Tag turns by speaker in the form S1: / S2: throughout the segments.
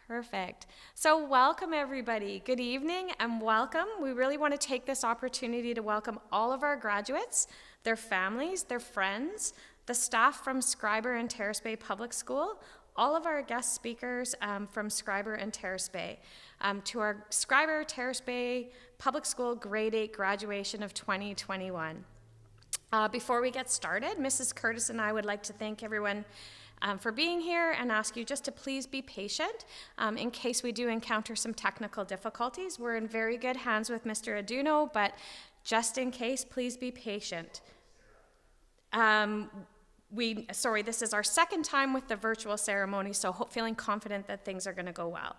S1: Perfect. So, welcome everybody. Good evening and welcome. We really want to take this opportunity to welcome all of our graduates, their families, their friends, the staff from Schreiber and Terrace Bay Public School, all of our guest speakers from Schreiber and Terrace Bay, to our Schreiber Terrace Bay Public School Grade 8 graduation of 2021. Before we get started, Mrs. Curtis and I would like to thank everyone for being here and ask you just to please be patient in case we do encounter some technical difficulties. We're in very good hands with Mr. Aduno, but just in case, please be patient. This is our second time with the virtual ceremony, so feeling confident that things are going to go well.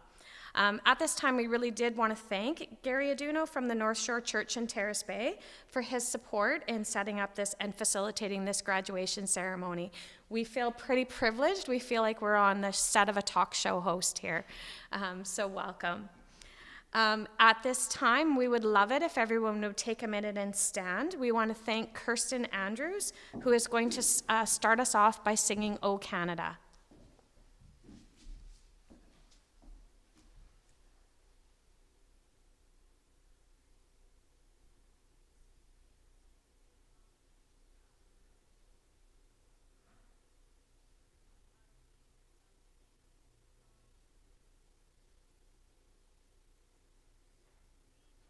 S1: At this time, we really did want to thank Gary Aduno from the North Shore Church in Terrace Bay for his support in setting up this and facilitating this graduation ceremony. We feel pretty privileged. We feel like we're on the set of a talk show host here, so welcome. At this time, we would love it if everyone would take a minute and stand. We want to thank Kirsten Andrews, who is going to start us off by singing O Canada.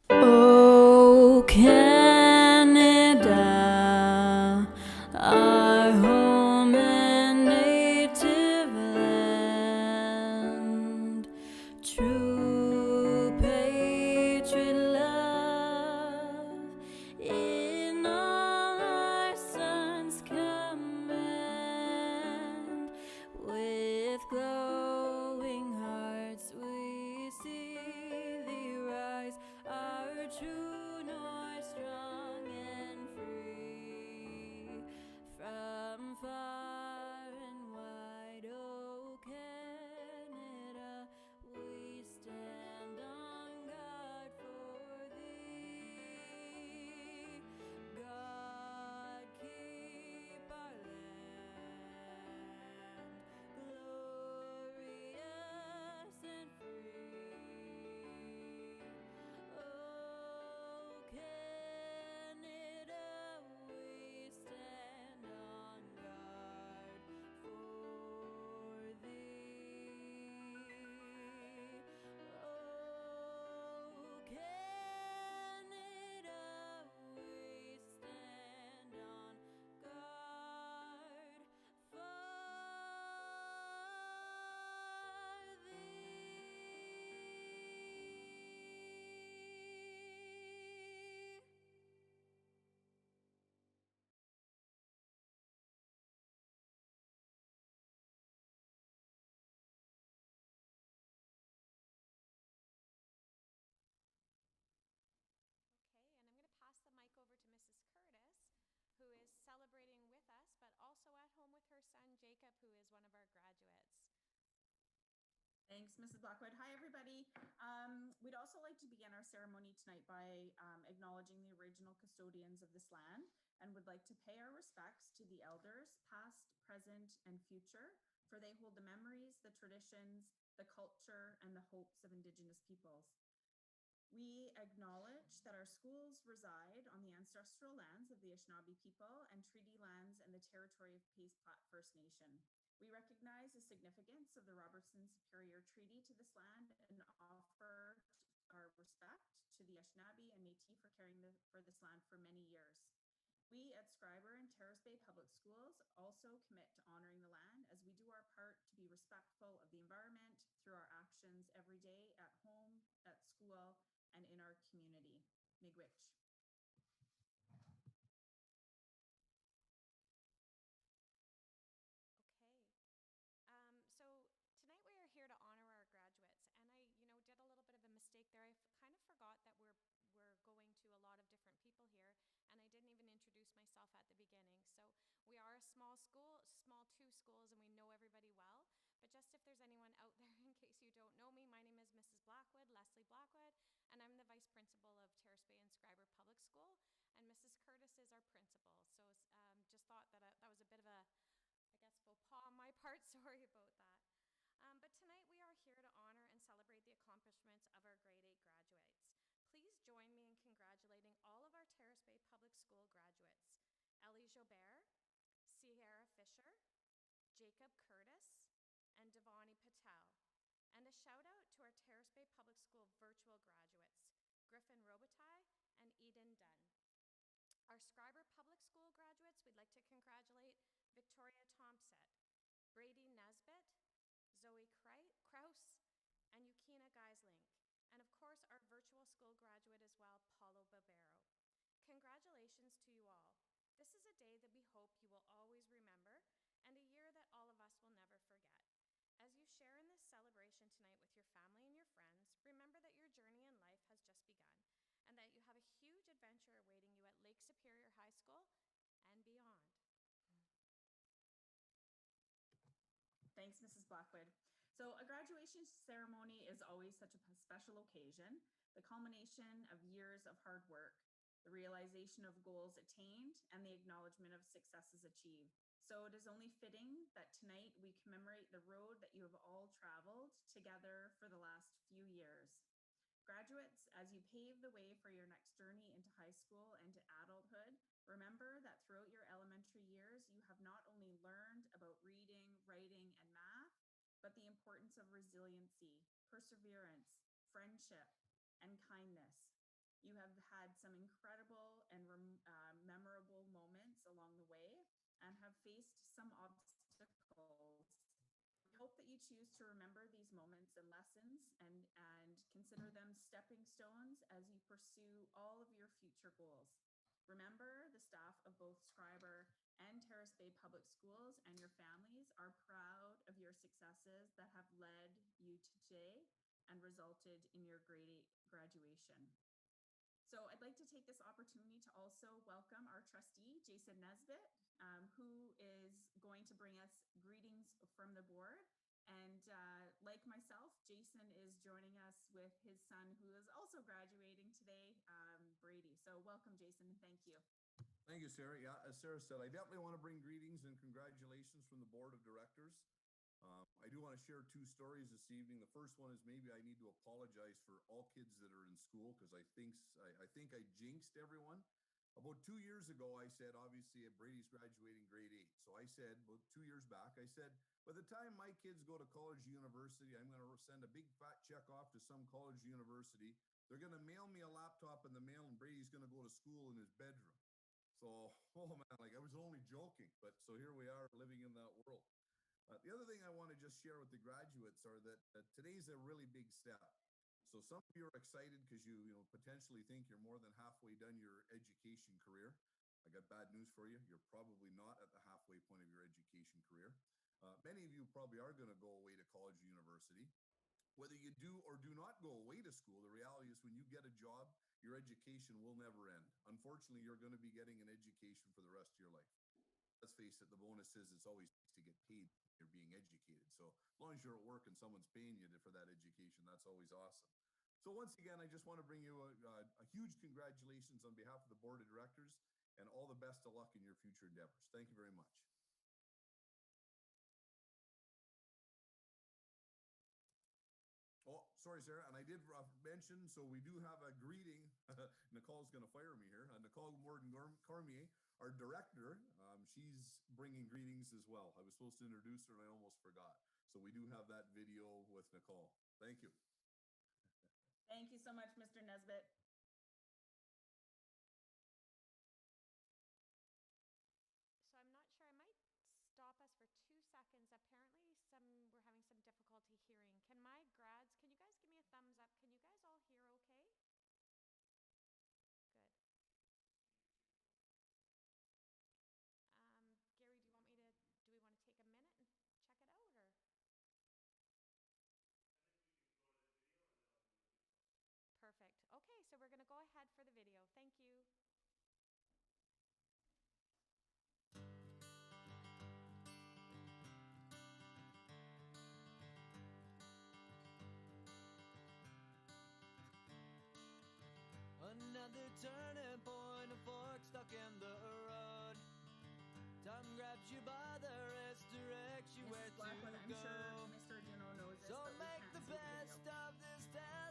S2: Oh, Canada, our home and native land, true patriot love in all our sons' command. With glowing hearts we see thee rise, our true north, strong and free. From far and wide, oh Canada, we stand on guard for thee. God keep our land glorious and free. Oh, Canada, we stand on guard for thee. Oh, Canada, we stand on guard for thee.
S1: Okay, and I'm going to pass the mic over to Mrs. Curtis, who is celebrating with us, but also at home with her son Jacob, who is one of our graduates.
S3: Thanks, Mrs. Blackwood. Hi, everybody. We'd also like to begin our ceremony tonight by acknowledging the original custodians of this land and would like to pay our respects to the elders, past, present, and future, for they hold the memories, the traditions, the culture, and the hopes of Indigenous peoples. We acknowledge that our schools reside on the ancestral lands of the Anishinaabe people and treaty lands in the territory of Pays Plat First Nation. We recognize the significance of the Robertson Superior Treaty to this land and offer our respect to the Anishinaabe and Métis for caring for this land for many years. We at Schreiber and Terrace Bay Public Schools also commit to honoring the land as we do our part to be respectful of the environment through our actions every day at home, at school, and in our community. Miigwech.
S1: Okay. So tonight we are here to honor our graduates, and I, did a little bit of a mistake there. I kind of forgot that we're going to a lot of different people here, and I didn't even introduce myself at the beginning. So we are a small school, small two schools, and we know everybody well. But just if there's anyone out there, in case you don't know me, my name is Mrs. Blackwood, Leslie Blackwood, and I'm the vice principal of Terrace Bay and Schreiber Public School, and Mrs. Curtis is our principal. So just thought that that was a bit of a, I guess, faux pas on my part. Sorry about that. But tonight we are here to honor and accomplishments of our grade 8 graduates. Please join me in congratulating all of our Terrace Bay Public School graduates: Ellie Jobert, Sierra Fisher, Jacob Curtis, and Devani Patel. And a shout out to our Terrace Bay Public School virtual graduates, Griffin Robitaille and Eden Dunn. Our Schreiber Public School graduates, we'd like to congratulate Victoria Thompson, Brady Nesbitt, Zoe Kraus, and Yukina Geislink. And of course, our virtual school graduate as well, Paulo Barbero. Congratulations to you all. This is a day that we hope you will always remember, and a year that all of us will never forget. As you share in this celebration tonight with your family and your friends, remember that your journey in life has just begun, and that you have a huge adventure awaiting you at Lake Superior High School and beyond.
S3: Thanks, Mrs. Blackwood. So a graduation ceremony is always such a special occasion, the culmination of years of hard work, the realization of goals attained, and the acknowledgement of successes achieved. So it is only fitting that tonight we commemorate the road that you have all traveled together for the last few years. Graduates, as you pave the way for your next journey into high school and to adulthood, remember that throughout your elementary years, you have not only learned about reading, writing, and math, but the importance of resiliency, perseverance, friendship, and kindness. You have had some incredible and memorable moments along the way and have faced some obstacles. We hope that you choose to remember these moments and lessons and consider them stepping stones as you pursue all of your future goals. Remember, the staff of both Schreiber and Terrace Bay Public Schools and your families are proud of your successes that have led you to today and resulted in your grade 8 graduation. So I'd like to take this opportunity to also welcome our trustee, Jason Nesbitt, who is going to bring us greetings from the board. And like myself, Jason is joining us with his son, who is also graduating today, Brady. So welcome, Jason, and thank you.
S4: Thank you, Sarah. Yeah, as Sarah said, I definitely want to bring greetings and congratulations from the board of directors. I do want to share two stories this evening. The first one is maybe I need to apologize for all kids that are in school because I think I jinxed everyone. About 2 years ago, I said, obviously, Brady's graduating grade 8. So I said, about 2 years back, I said, by the time my kids go to college or university, I'm going to send a big fat check off to some college or university. They're going to mail me a laptop in the mail and Brady's going to go to school in his bedroom. So, oh man, like I was only joking, but so here we are living in that world. The other thing I want to just share with the graduates are that today's a really big step. So some of you are excited because you potentially think you're more than halfway done your education career. I got bad news for you. You're probably not at the halfway point of your education career. Many of you probably are going to go away to college or university. Whether you do or do not go away to school, the reality is when you get a job, your education will never end. Unfortunately, you're going to be getting an education for the rest of your life. Let's face it, the bonus is it's always to get paid. You're being educated. So as long as you're at work and someone's paying you for that education, that's always awesome. So once again, I just want to bring you a huge congratulations on behalf of the board of directors and all the best of luck in your future endeavors. Thank you very much. Oh, sorry, Sarah. And I did mention, so we do have a greeting. Nicole's going to fire me here. Nicole Morgan-Cormier, our director, she's bringing greetings as well. I was supposed to introduce her and I almost forgot. So we do have that video with Nicole. Thank you.
S3: Thank you so much, Mr. Nesbitt.
S1: So I'm not sure, I might stop us for 2 seconds. Apparently we're having some difficulty hearing. Can my grads, can you guys give me a thumbs up? Can you guys all hear okay? Good. Gary, do we want to take a minute and check it out, or?
S5: I think we can go to the video and then I'll do my good stuff.
S1: Perfect. Okay, so we're going to go ahead for the video. Thank you.
S6: Another turning point, a fork stuck in the road. Time grabs you by the wrist, directs you where
S3: Mrs. Blackwood,
S6: to
S3: I'm
S6: go.
S3: sure Mr. Juno knows this,
S6: So
S3: but we
S6: make
S3: can't
S6: the
S3: see
S6: best
S3: video.
S6: of this time.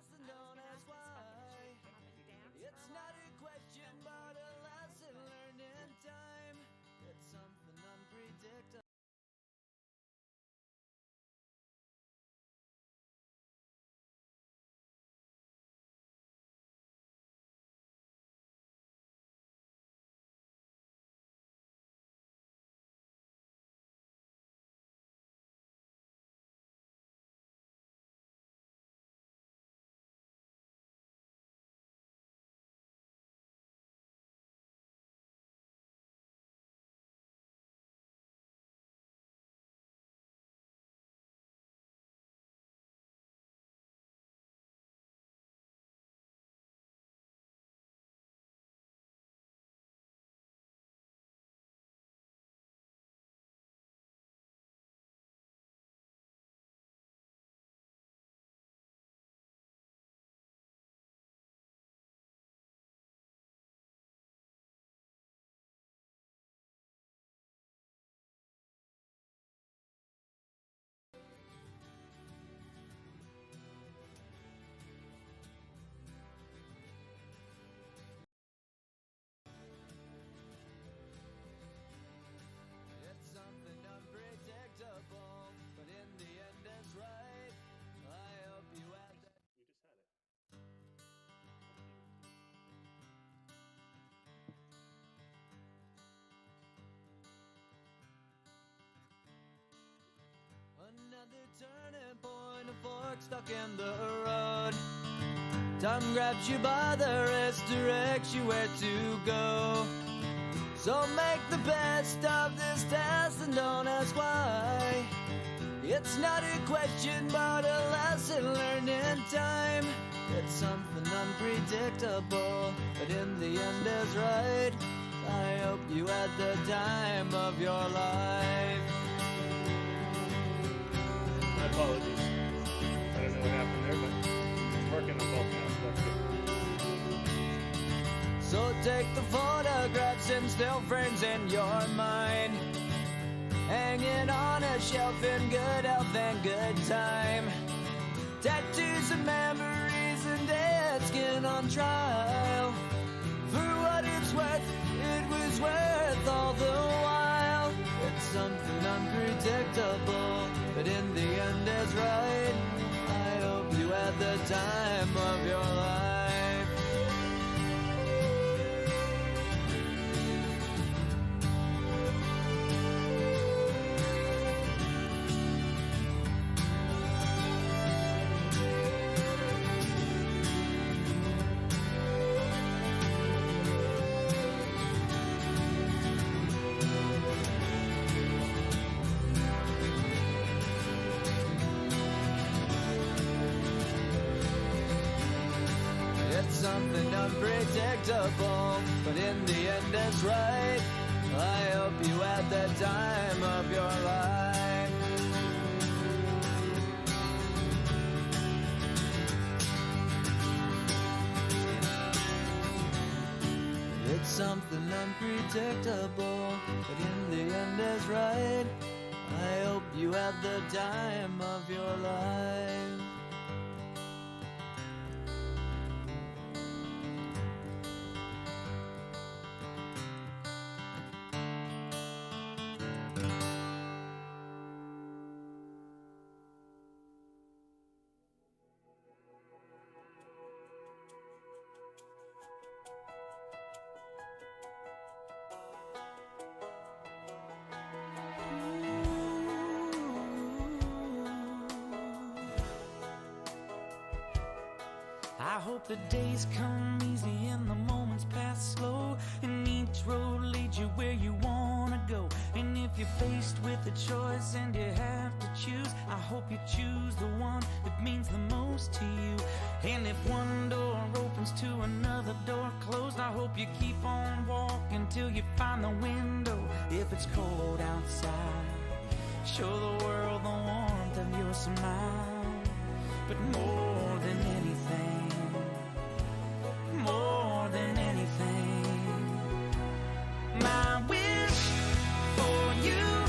S6: Another turning point, a fork stuck in the road. Time grabs you by the wrist, directs you where to go. So make the best of this test and don't ask why. It's not a question but a lesson learned in time. It's something unpredictable, but in the end is right. I hope you had the time of your life.
S5: My apologies. I don't know what happened there, but it's working on both now, so that's good.
S6: So take the photographs and still frames in your mind, hanging on a shelf in good health and good time. Tattoos and memories and dead skin on trial. For what it's worth, it was worth all the while. It's something unpredictable, but in the end is right. I hope you had the time of your life. It's something unpredictable, but in the end it's right. I hope you had the time of your life. It's something unpredictable, but in the end is right. I hope you had the time of your life.
S7: I hope the days come easy and the moments pass slow, and each road leads you where you wanna go. And if you're faced with a choice and you have to choose, I hope you choose the one that means the most to you. And if one door opens to another door closed, I hope you keep on walking till you find the window. If it's cold outside, show the world the warmth of your smile. But more than anything, more than anything, my wish for you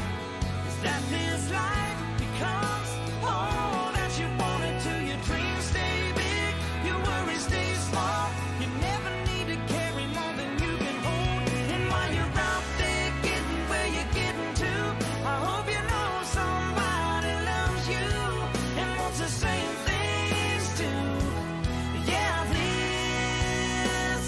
S7: is that this life becomes all that you want it to. Your dreams stay big, your worries stay small. You never need to carry more than you can hold. And while you're out there getting where you're getting to, I hope you know somebody loves you and wants the same things too. Yeah, this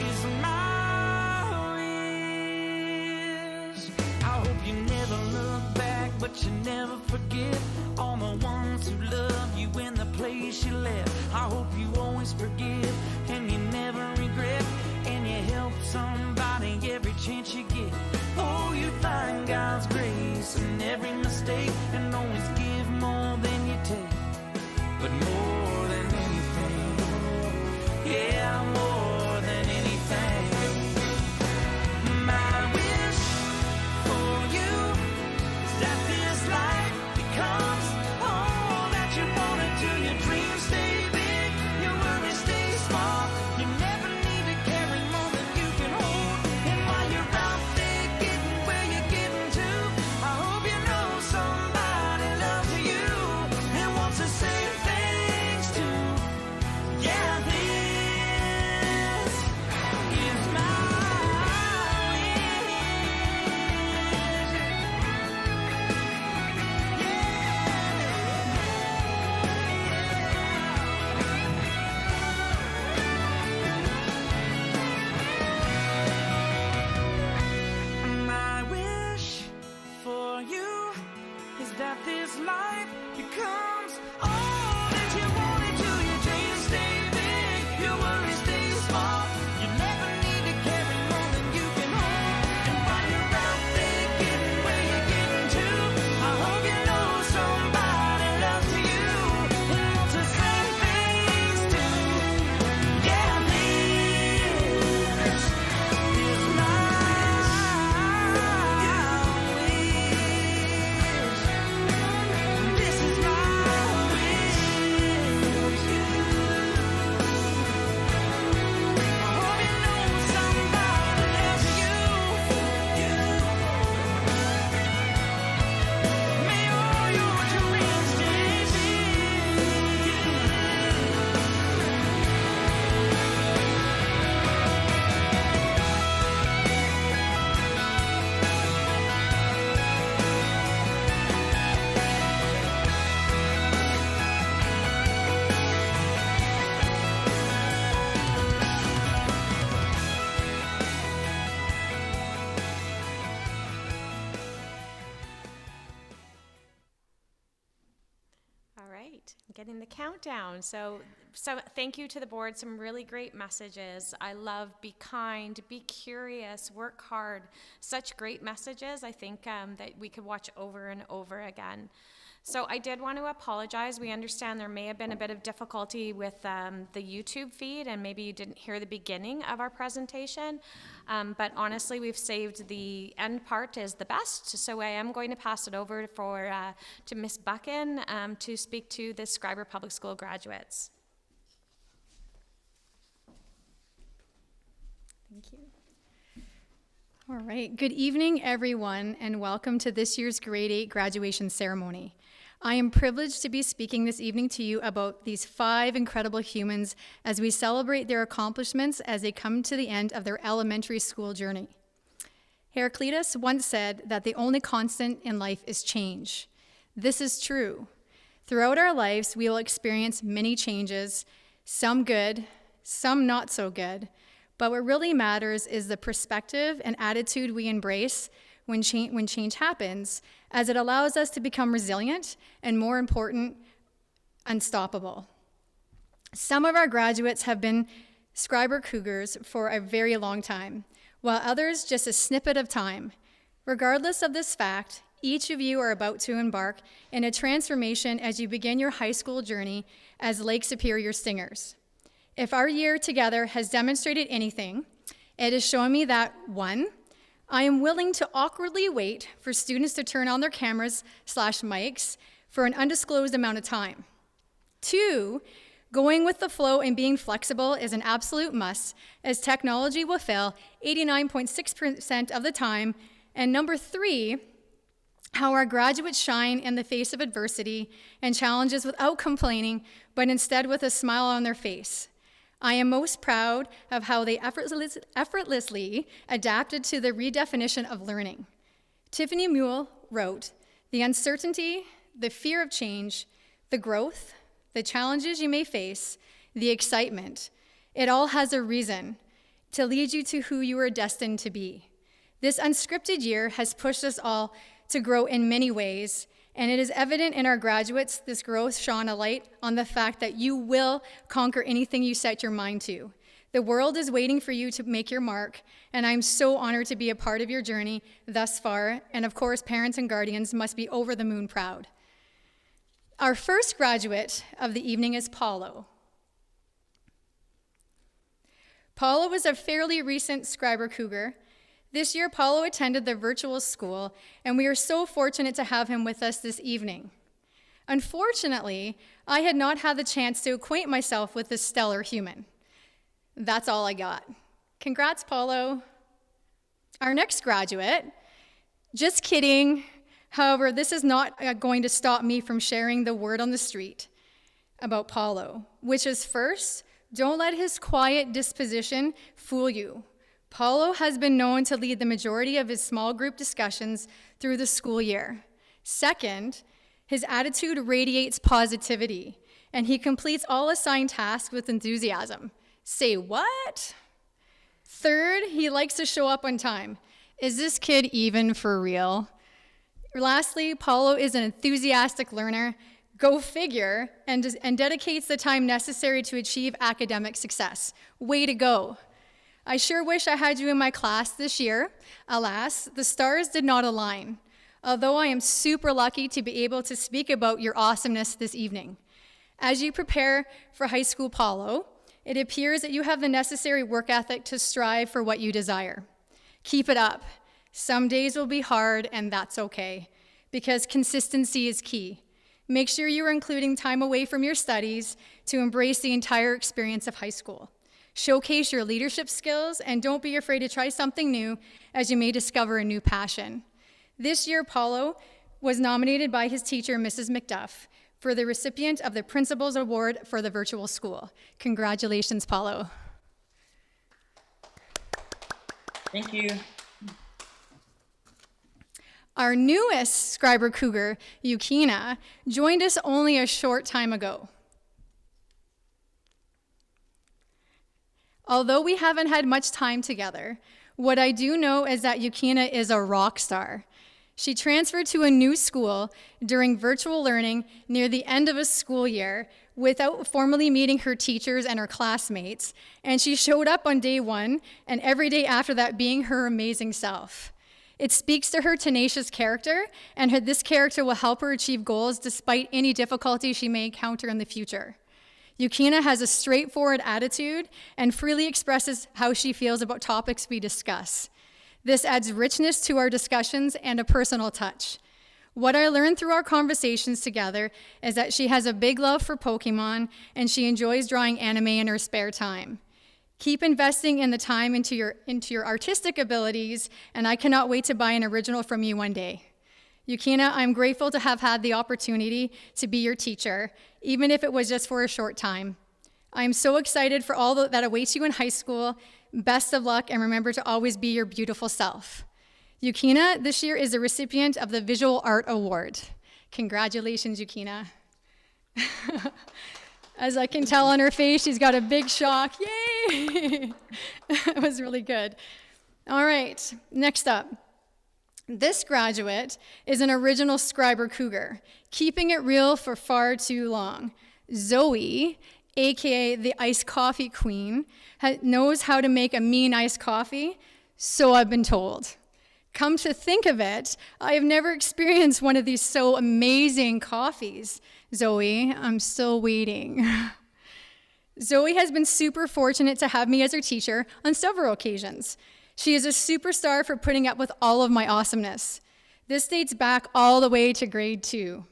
S7: is my wish. I hope you never look back, but you never forget all the ones who love you in the place you left. I hope you always forgive and you never regret, and you help somebody every chance you get. Oh, you find God's grace in every mistake and always give more than you take. But more than anything, yeah, more than anything, my wish for you is that this life becomes all that you want it to. Your dreams stay big, your worries stay small. You never need to carry more than you can hold.
S1: I'm getting the countdown. So thank you to the board. Some really great messages. I love be kind, be curious, work hard. Such great messages. I think that we could watch over and over again. So I did want to apologize. We understand there may have been a bit of difficulty with the YouTube feed, and maybe you didn't hear the beginning of our presentation. But honestly, we've saved the end part is the best. So I am going to pass it over to Ms. Buchan to speak to the Schreiber Public School graduates.
S8: Thank you. All right, good evening, everyone, and welcome to this year's Grade 8 graduation ceremony. I am privileged to be speaking this evening to you about these 5 incredible humans as we celebrate their accomplishments as they come to the end of their elementary school journey. Heraclitus once said that the only constant in life is change. This is true. Throughout our lives, we will experience many changes, some good, some not so good, but what really matters is the perspective and attitude we embrace when change happens, as it allows us to become resilient and, more important, unstoppable. Some of our graduates have been Schreiber Cougars for a very long time, while others just a snippet of time. Regardless of this fact, each of you are about to embark in a transformation as you begin your high school journey as Lake Superior Stingers. If our year together has demonstrated anything, it has shown me that, 1, I am willing to awkwardly wait for students to turn on their cameras/mics for an undisclosed amount of time. 2, going with the flow and being flexible is an absolute must, as technology will fail 89.6% of the time. And number 3, how our graduates shine in the face of adversity and challenges without complaining, but instead with a smile on their face. I am most proud of how they effortlessly adapted to the redefinition of learning. Tiffany Mule wrote, "The uncertainty, the fear of change, the growth, the challenges you may face, the excitement, it all has a reason to lead you to who you are destined to be. This unscripted year has pushed us all to grow in many ways, and it is evident in our graduates. This growth shone a light on the fact that you will conquer anything you set your mind to. The world is waiting for you to make your mark, and I'm so honored to be a part of your journey thus far, and of course, parents and guardians must be over the moon proud." Our first graduate of the evening is Paulo. Paulo was a fairly recent Schreiber Cougar. This year, Paulo attended the virtual school, and we are so fortunate to have him with us this evening. Unfortunately, I had not had the chance to acquaint myself with this stellar human. That's all I got. Congrats, Paulo. Our next graduate, just kidding. However, this is not going to stop me from sharing the word on the street about Paulo, which is first, don't let his quiet disposition fool you. Paulo has been known to lead the majority of his small group discussions through the school year. Second, his attitude radiates positivity, and he completes all assigned tasks with enthusiasm. Say what? Third, he likes to show up on time. Is this kid even for real? Lastly, Paulo is an enthusiastic learner, go figure, and dedicates the time necessary to achieve academic success. Way to go. I sure wish I had you in my class this year. Alas, the stars did not align, although I am super lucky to be able to speak about your awesomeness this evening. As you prepare for high school, Paulo, it appears that you have the necessary work ethic to strive for what you desire. Keep it up. Some days will be hard, and that's okay, because consistency is key. Make sure you are including time away from your studies to embrace the entire experience of high school. Showcase your leadership skills, and don't be afraid to try something new, as you may discover a new passion. This year, Paulo was nominated by his teacher, Mrs. McDuff, for the recipient of the Principal's Award for the virtual school. Congratulations, Paulo.
S9: Thank you.
S8: Our newest Schreiber Cougar, Yukina, joined us only a short time ago. Although we haven't had much time together, what I do know is that Yukina is a rock star. She transferred to a new school during virtual learning near the end of a school year without formally meeting her teachers and her classmates, and she showed up on day one and every day after that being her amazing self. It speaks to her tenacious character, and this character will help her achieve goals despite any difficulty she may encounter in the future. Yukina has a straightforward attitude and freely expresses how she feels about topics we discuss. This adds richness to our discussions and a personal touch. What I learned through our conversations together is that she has a big love for Pokemon and she enjoys drawing anime in her spare time. Keep investing in the time into your artistic abilities, and I cannot wait to buy an original from you one day. Yukina, I'm grateful to have had the opportunity to be your teacher, even if it was just for a short time. I'm so excited for all that awaits you in high school. Best of luck, and remember to always be your beautiful self. Yukina this year is a recipient of the Visual Art Award. Congratulations, Yukina. As I can tell on her face, she's got a big shock. Yay! It was really good. All right, next up. This graduate is an original Schreiber Cougar, keeping it real for far too long. Zoe, AKA the iced coffee queen, knows how to make a mean iced coffee, so I've been told. Come to think of it, I have never experienced one of these so amazing coffees. Zoe, I'm still waiting. Zoe has been super fortunate to have me as her teacher on several occasions. She is a superstar for putting up with all of my awesomeness. This dates back all the way to grade 2.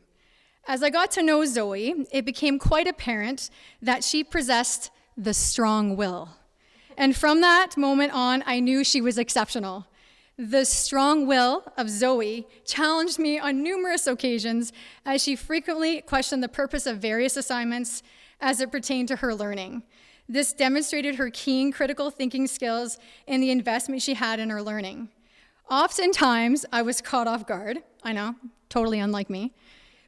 S8: As I got to know Zoe, it became quite apparent that she possessed the strong will. And from that moment on, I knew she was exceptional. The strong will of Zoe challenged me on numerous occasions as she frequently questioned the purpose of various assignments as it pertained to her learning. This demonstrated her keen critical thinking skills and the investment she had in her learning. Oftentimes, I was caught off guard, I know, totally unlike me,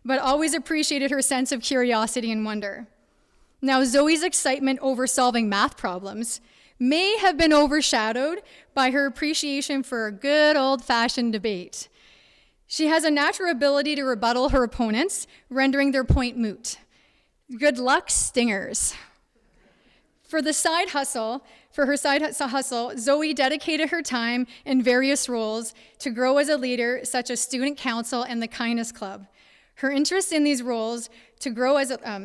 S8: but always appreciated her sense of curiosity and wonder. Now, Zoe's excitement over solving math problems may have been overshadowed by her appreciation for a good old-fashioned debate. She has a natural ability to rebuttal her opponents, rendering their point moot. Good luck, stingers. For her side hustle, Zoe dedicated her time in various roles to grow as a leader, such as student council and the Kindness Club. Her interest in these roles contributed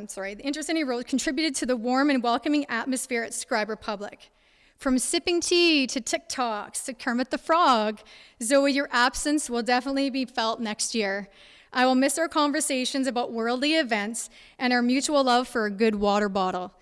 S8: to the warm and welcoming atmosphere at Schreiber Public. From sipping tea to TikToks to Kermit the Frog, Zoe, your absence will definitely be felt next year. I will miss our conversations about worldly events and our mutual love for a good water bottle.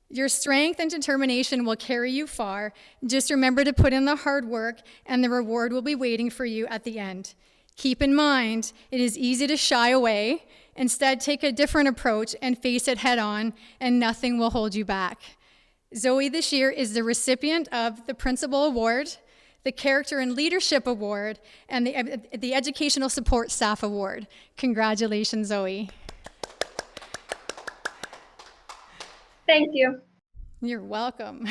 S8: Your strength and determination will carry you far. Just remember to put in the hard work, and the reward will be waiting for you at the end. Keep in mind, it is easy to shy away. Instead, take a different approach and face it head on, and nothing will hold you back. Zoe this year is the recipient of the Principal Award, the Character and Leadership Award, and the Educational Support Staff Award. Congratulations, Zoe.
S10: Thank you.
S8: You're welcome.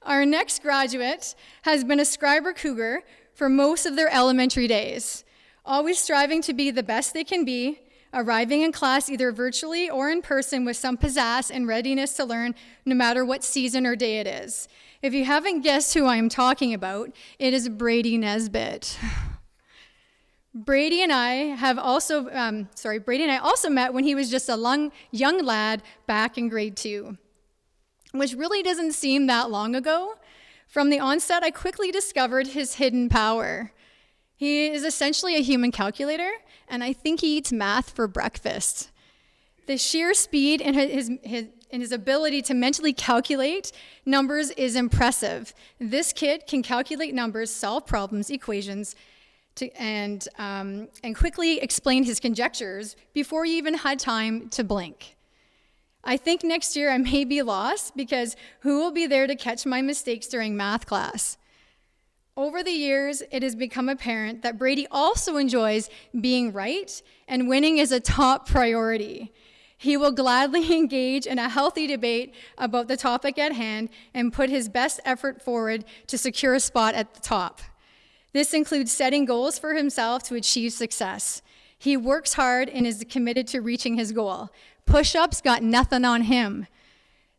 S8: Our next graduate has been a Schreiber Cougar for most of their elementary days, always striving to be the best they can be, arriving in class either virtually or in person with some pizzazz and readiness to learn no matter what season or day it is. If you haven't guessed who I'm talking about, it is Brady Nesbitt. Brady and I also met when he was just a young lad back in grade 2, which really doesn't seem that long ago. From the onset, I quickly discovered his hidden power. He is essentially a human calculator, and I think he eats math for breakfast. The sheer speed and his ability to mentally calculate numbers is impressive. This kid can calculate numbers, solve problems, equations, and quickly explain his conjectures before he even had time to blink. I think next year I may be lost because who will be there to catch my mistakes during math class? Over the years, it has become apparent that Brady also enjoys being right, and winning is a top priority. He will gladly engage in a healthy debate about the topic at hand and put his best effort forward to secure a spot at the top. This includes setting goals for himself to achieve success. He works hard and is committed to reaching his goal. Push-ups got nothing on him.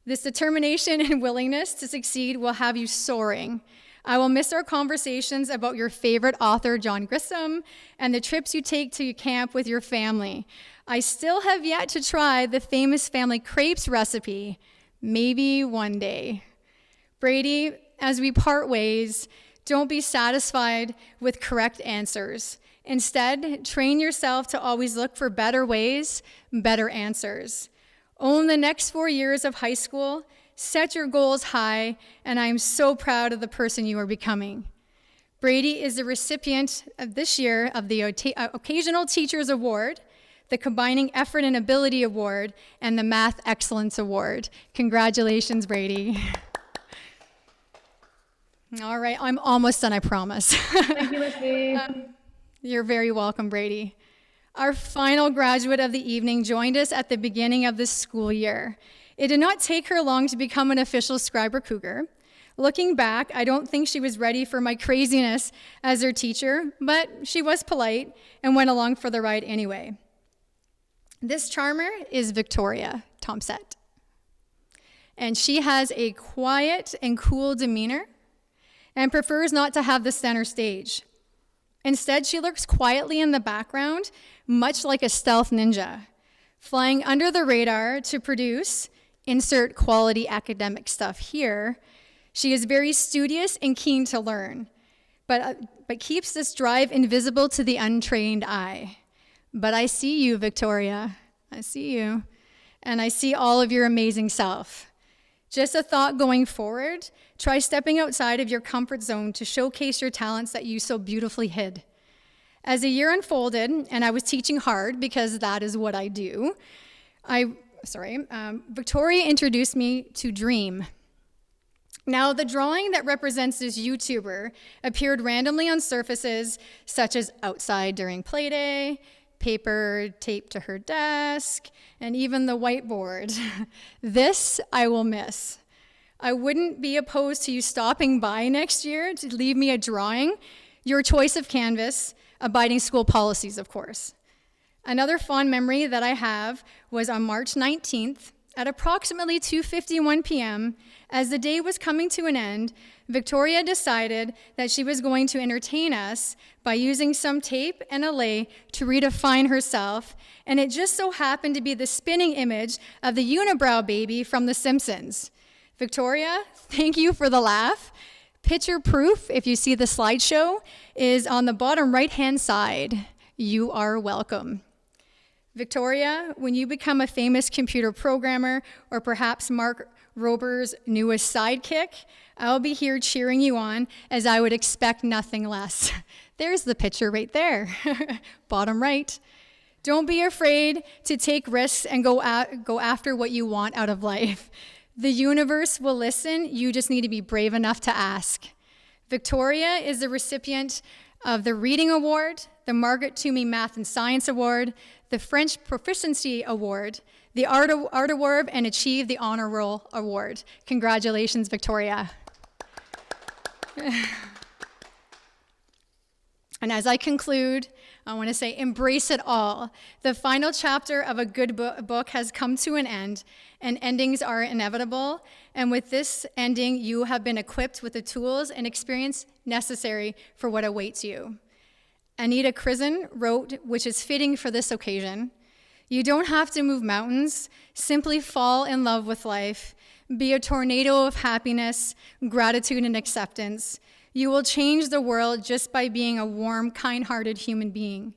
S8: This determination and willingness to succeed will have you soaring. I will miss our conversations about your favorite author, John Grisham, and the trips you take to camp with your family. I still have yet to try the famous family crepes recipe. Maybe one day. Brady, as we part ways, don't be satisfied with correct answers. Instead, train yourself to always look for better ways, better answers. Own the next 4 years of high school, set your goals high, and I am so proud of the person you are becoming. Brady is the recipient of this year of the Occasional Teachers Award, the Combining Effort and Ability Award, and the Math Excellence Award. Congratulations, Brady. All right, I'm almost done, I promise.
S10: Thank you, Missy.
S8: You're very welcome, Brady. Our final graduate of the evening joined us at the beginning of this school year. It did not take her long to become an official Schreiber Cougar. Looking back, I don't think she was ready for my craziness as her teacher, but she was polite and went along for the ride anyway. This charmer is Victoria Tomset, and she has a quiet and cool demeanor and prefers not to have the center stage. Instead, she lurks quietly in the background, much like a stealth ninja, flying under the radar to produce, insert quality academic stuff here. She is very studious and keen to learn, but keeps this drive invisible to the untrained eye. But I see you, Victoria. I see you. And I see all of your amazing self. Just a thought going forward, try stepping outside of your comfort zone to showcase your talents that you so beautifully hid. As the year unfolded, and I was teaching hard because that is what I do, Victoria introduced me to Dream. Now, the drawing that represents this YouTuber appeared randomly on surfaces such as outside during play day, paper taped to her desk, and even the whiteboard. This I will miss. I wouldn't be opposed to you stopping by next year to leave me a drawing, your choice of canvas, abiding school policies, of course. Another fond memory that I have was on March 19th at approximately 2:51 p.m., as the day was coming to an end, Victoria decided that she was going to entertain us by using some tape and a lei to redefine herself, and it just so happened to be the spinning image of the unibrow baby from The Simpsons. Victoria, thank you for the laugh. Picture proof, if you see the slideshow, is on the bottom right-hand side. You are welcome. Victoria, when you become a famous computer programmer, or perhaps Mark Rober's newest sidekick, I'll be here cheering you on, as I would expect nothing less. There's the picture right there, bottom right. Don't be afraid to take risks and go after what you want out of life. The universe will listen, you just need to be brave enough to ask. Victoria is the recipient of the Reading Award, the Margaret Toomey Math and Science Award, the French Proficiency Award, the Art Award, and achieved the Honor Roll Award. Congratulations, Victoria. And as I conclude, I want to say, embrace it all. The final chapter of a good book has come to an end, and endings are inevitable. And with this ending, you have been equipped with the tools and experience necessary for what awaits you. Anita Krisen wrote, which is fitting for this occasion, "You don't have to move mountains, simply fall in love with life. Be a tornado of happiness, gratitude, and acceptance. You will change the world just by being a warm, kind-hearted human being."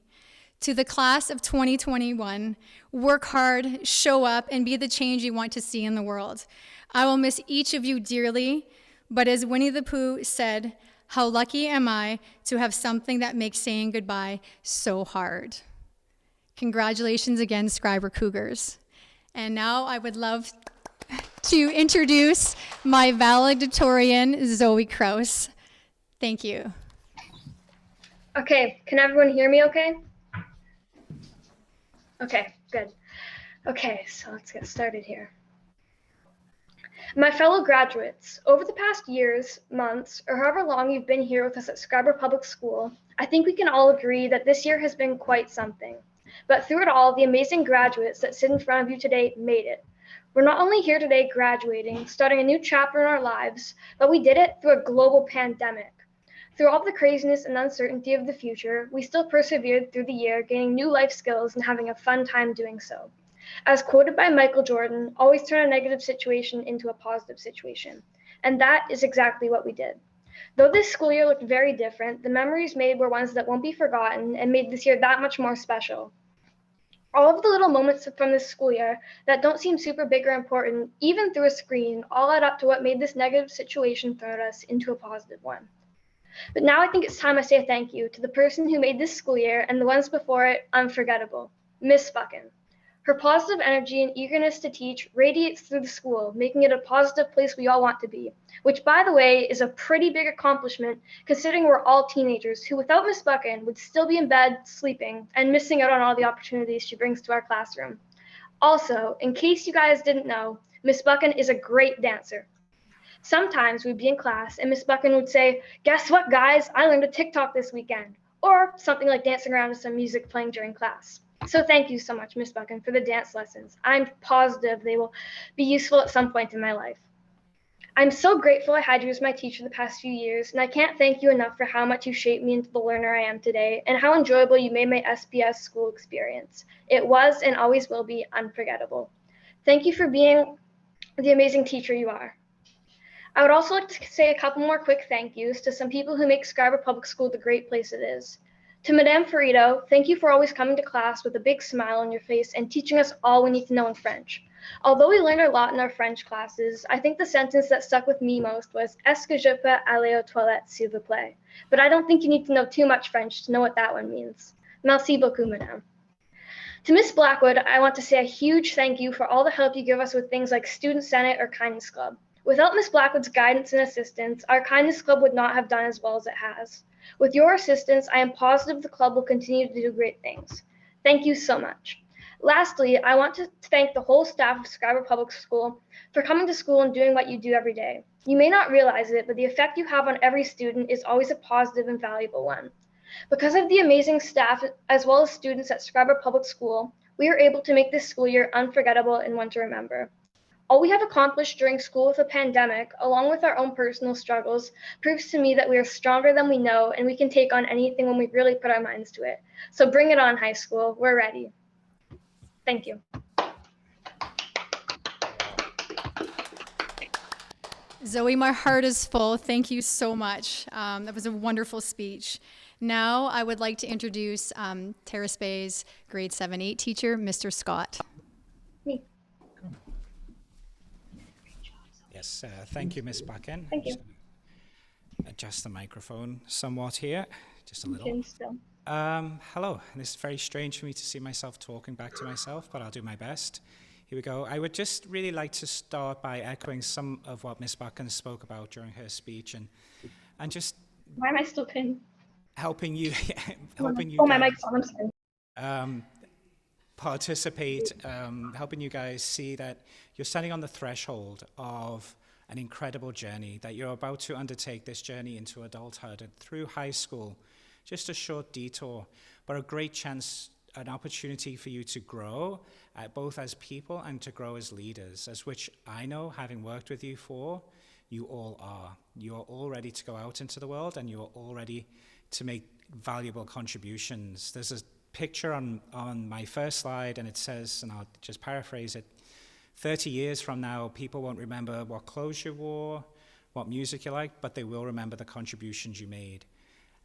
S8: To the class of 2021, work hard, show up, and be the change you want to see in the world. I will miss each of you dearly, but as Winnie the Pooh said, how lucky am I to have something that makes saying goodbye so hard. Congratulations again, Schreiber Cougars. And now I would love to introduce my valedictorian, Zoe Kraus. Thank you.
S10: Okay, can everyone hear me okay? Okay, good. Okay, so let's get started here. My fellow graduates, over the past years, months, or however long you've been here with us at Schreiber Public School, I think we can all agree that this year has been quite something. But through it all, the amazing graduates that sit in front of you today made it. We're not only here today graduating, starting a new chapter in our lives, but we did it through a global pandemic. Through all the craziness and uncertainty of the future, we still persevered through the year, gaining new life skills and having a fun time doing so. As quoted by Michael Jordan, always turn a negative situation into a positive situation. And that is exactly what we did. Though this school year looked very different, the memories made were ones that won't be forgotten and made this year that much more special. All of the little moments from this school year that don't seem super big or important, even through a screen, all add up to what made this negative situation thrown at us into a positive one. But now I think it's time I say a thank you to the person who made this school year and the ones before it unforgettable, Miss Buchan. Her positive energy and eagerness to teach radiates through the school, making it a positive place we all want to be, which, by the way, is a pretty big accomplishment considering we're all teenagers who, without Miss Buchan, would still be in bed sleeping and missing out on all the opportunities she brings to our classroom. Also, in case you guys didn't know, Miss Buchan is a great dancer. Sometimes we'd be in class and Miss Buchan would say, "Guess what, guys? I learned a TikTok this weekend," or something like dancing around to some music playing during class. So thank you so much, Miss Buchan, for the dance lessons. I'm positive they will be useful at some point in my life. I'm so grateful I had you as my teacher the past few years, and I can't thank you enough for how much you shaped me into the learner I am today and how enjoyable you made my SPS school experience. It was and always will be unforgettable. Thank you for being the amazing teacher you are. I would also like to say a couple more quick thank yous to some people who make Schreiber Public School the great place it is. To Madame Ferrito, thank you for always coming to class with a big smile on your face and teaching us all we need to know in French. Although we learned a lot in our French classes, I think the sentence that stuck with me most was "Est-ce que je peux aller aux toilettes, s'il vous plaît?" But I don't think you need to know too much French to know what that one means. Merci beaucoup, Madame. To Miss Blackwood, I want to say a huge thank you for all the help you give us with things like Student Senate or Kindness Club. Without Miss Blackwood's guidance and assistance, our Kindness Club would not have done as well as it has. With your assistance, I am positive the club will continue to do great things. Thank you so much. Lastly, I want to thank the whole staff of Schreiber Public School for coming to school and doing what you do every day. You may not realize it, but the effect you have on every student is always a positive and valuable one. Because of the amazing staff as well as students at Schreiber Public School, we are able to make this school year unforgettable and one to remember. All we have accomplished during school with a pandemic, along with our own personal struggles, proves to me that we are stronger than we know and we can take on anything when we really put our minds to it. So bring it on, high school. We're ready. Thank you.
S8: Zoe, my heart is full. Thank you so much. That was a wonderful speech. Now I would like to introduce Terrace Bay's grade 7-8 teacher, Mr. Scott.
S10: Me.
S11: Yes, thank you, Miss Buchan.
S10: Thank you.
S11: Adjust the microphone somewhat here, just a little.
S10: Still.
S11: Hello, this is very strange for me to see myself talking back to myself, but I'll do my best. Here we go. I would just really like to start by echoing some of what Miss Buchan spoke about during her speech, and just
S10: Why am I still pinned?
S11: helping you, helping you.
S10: Oh, my mic's on. I'm sorry.
S11: Participate, helping you guys see that you're standing on the threshold of an incredible journey, that you're about to undertake this journey into adulthood and through high school. Just a short detour, but a great chance, an opportunity for you to grow, both as people and to grow as leaders, as which I know, having worked with you you all are. You are all ready to go out into the world and you are all ready to make valuable contributions. There's a picture on my first slide, and it says, and I'll just paraphrase it, 30 years from now, people won't remember what clothes you wore, what music you liked, but they will remember the contributions you made.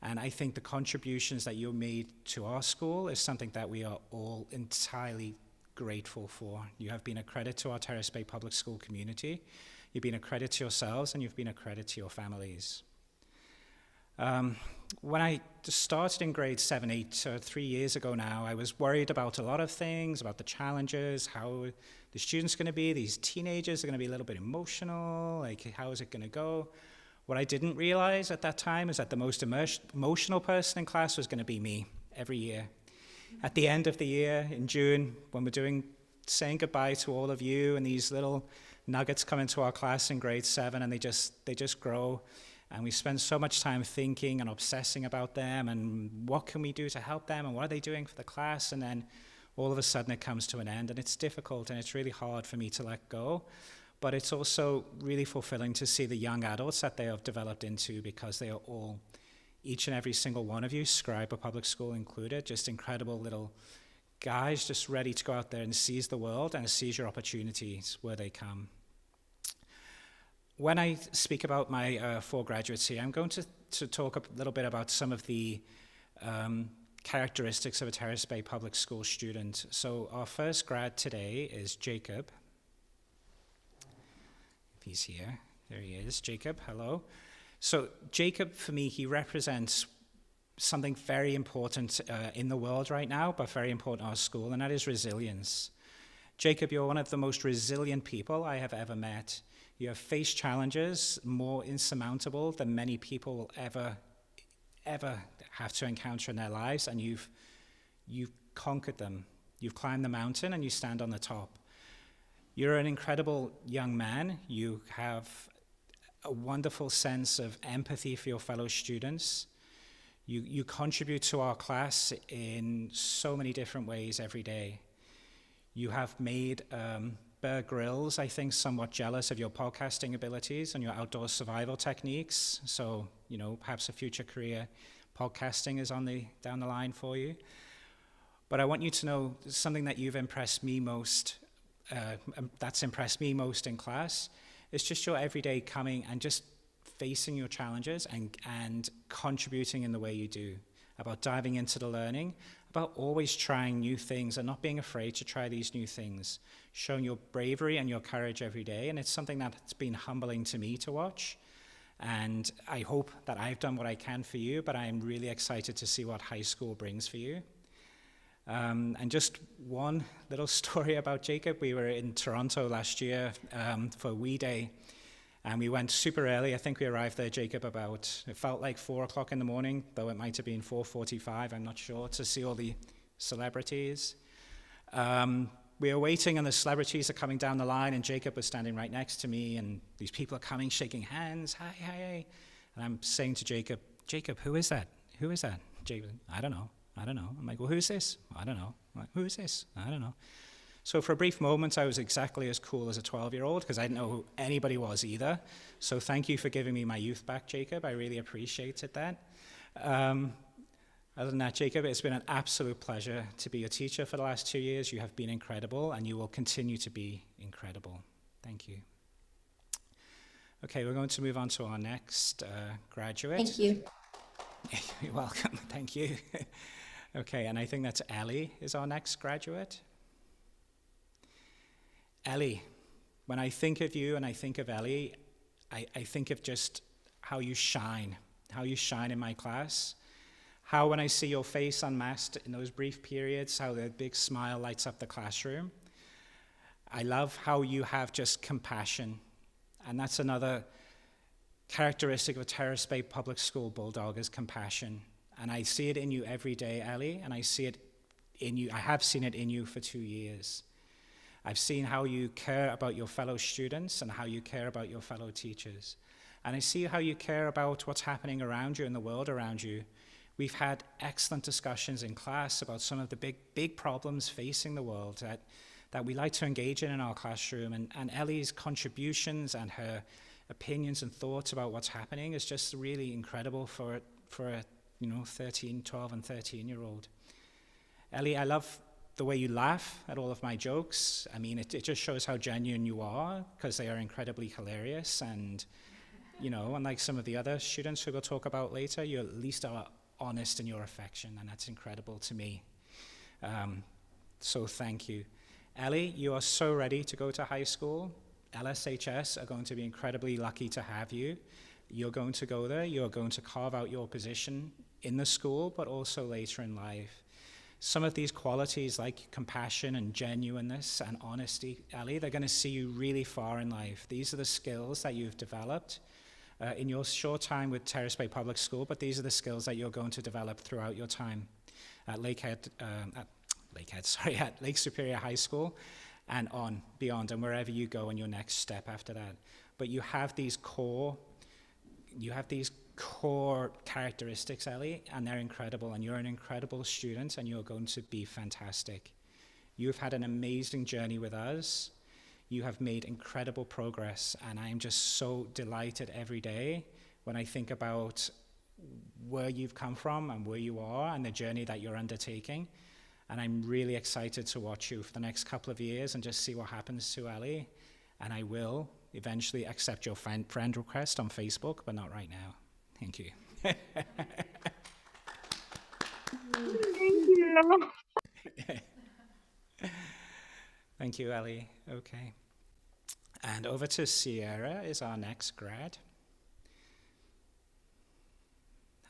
S11: And I think the contributions that you made to our school is something that we are all entirely grateful for. You have been a credit to our Terrace Bay Public School community. You've been a credit to yourselves, and you've been a credit to your families. When I started in grade 7-8, so 3 years ago now, I was worried about a lot of things, about the challenges, how the students going to be. These teenagers are going to be a little bit emotional, like how is it going to go? What I didn't realize at that time is that the most emotional person in class was going to be me every year. At the end of the year, in June, when we're saying goodbye to all of you and these little nuggets come into our class in grade 7, and they just grow. And we spend so much time thinking and obsessing about them and what can we do to help them and what are they doing for the class. And then all of a sudden it comes to an end, and it's difficult and it's really hard for me to let go. But it's also really fulfilling to see the young adults that they have developed into, because they are all, each and every single one of you, Schreiber Public School included, just incredible little guys just ready to go out there and seize the world and seize your opportunities where they come. When I speak about my 4 graduates here, I'm going to talk a little bit about some of the characteristics of a Terrace Bay Public School student. So our first grad today is Jacob. If he's here, there he is. Jacob, hello. So Jacob, for me, he represents something very important in the world right now, but very important in our school, and that is resilience. Jacob, you're one of the most resilient people I have ever met. You have faced challenges more insurmountable than many people will ever have to encounter in their lives, and you've conquered them. You've climbed the mountain and you stand on the top. You're an incredible young man. You have a wonderful sense of empathy for your fellow students. You contribute to our class in so many different ways every day. You have made Bear Grylls, I think, somewhat jealous of your podcasting abilities and your outdoor survival techniques. So, perhaps a future career podcasting is down the line for you. But I want you to know something that you've impressed me most, that's impressed me most in class, is just your everyday coming and just facing your challenges and contributing in the way you do, about diving into the learning, about always trying new things and not being afraid to try these new things, showing your bravery and your courage every day. And it's something that's been humbling to me to watch. And I hope that I've done what I can for you, but I'm really excited to see what high school brings for you. And just one little story about Jacob. We were in Toronto last year for Wee Day, and we went super early. I think we arrived there, Jacob, it felt like 4 o'clock in the morning, though it might have been 4:45, I'm not sure, to see all the celebrities. We were waiting, and the celebrities are coming down the line, and Jacob was standing right next to me, and these people are coming, shaking hands, hi, hi. And I'm saying to Jacob, who is that? Who is that? Jacob, I don't know. I'm like, well, who's this? I don't know. I'm like, who is this? I don't know. So for a brief moment, I was exactly as cool as a 12-year-old, because I didn't know who anybody was either. So thank you for giving me my youth back, Jacob. I really appreciated that. Other than that, Jacob, it's been an absolute pleasure to be your teacher for the last 2 years. You have been incredible, and you will continue to be incredible. Thank you. Okay, we're going to move on to our next graduate.
S12: Thank you.
S11: You're welcome. Thank you. Okay, and I think that's Ellie is our next graduate. Ellie, when I think of you and I think of Ellie, I think of just how you shine in my class. How when I see your face unmasked in those brief periods, how the big smile lights up the classroom. I love how you have just compassion. And that's another characteristic of a Terrace Bay Public School Bulldog, is compassion. And I see it in you every day, Ellie, and I see it in you. I have seen it in you for 2 years. I've seen how you care about your fellow students and how you care about your fellow teachers. And I see how you care about what's happening around you in the world around you. We've had excellent discussions in class about some of the big problems facing the world that we like to engage in our classroom. And Ellie's contributions and her opinions and thoughts about what's happening is just really incredible for a 12 and 13-year-old. Ellie, I love the way you laugh at all of my jokes. I mean, it just shows how genuine you are, because they are incredibly hilarious. And, unlike some of the other students who we'll talk about later, you at least are honest in your affection, and that's incredible to me. So thank you. Ellie, you are so ready to go to high school. LSHS are going to be incredibly lucky to have you. You're going to go there. You're going to carve out your position in the school, but also later in life. Some of these qualities, like compassion and genuineness and honesty, Ellie, they're going to see you really far in life. These are the skills that you've developed in your short time with Terrace Bay Public School, but these are the skills that you're going to develop throughout your time at Lake Superior High School. and on, beyond, and wherever you go in your next step after that. But you have these core characteristics, Ellie, and they're incredible, and you're an incredible student, and you're going to be fantastic. You've had an amazing journey with us. You have made incredible progress, and I am just so delighted every day when I think about where you've come from and where you are and the journey that you're undertaking. And I'm really excited to watch you for the next couple of years and just see what happens to Ellie. And I will eventually accept your friend request on Facebook, but not right now. Thank you.
S10: Thank you.
S11: Thank you, Ellie. Okay. And over to Sierra is our next grad.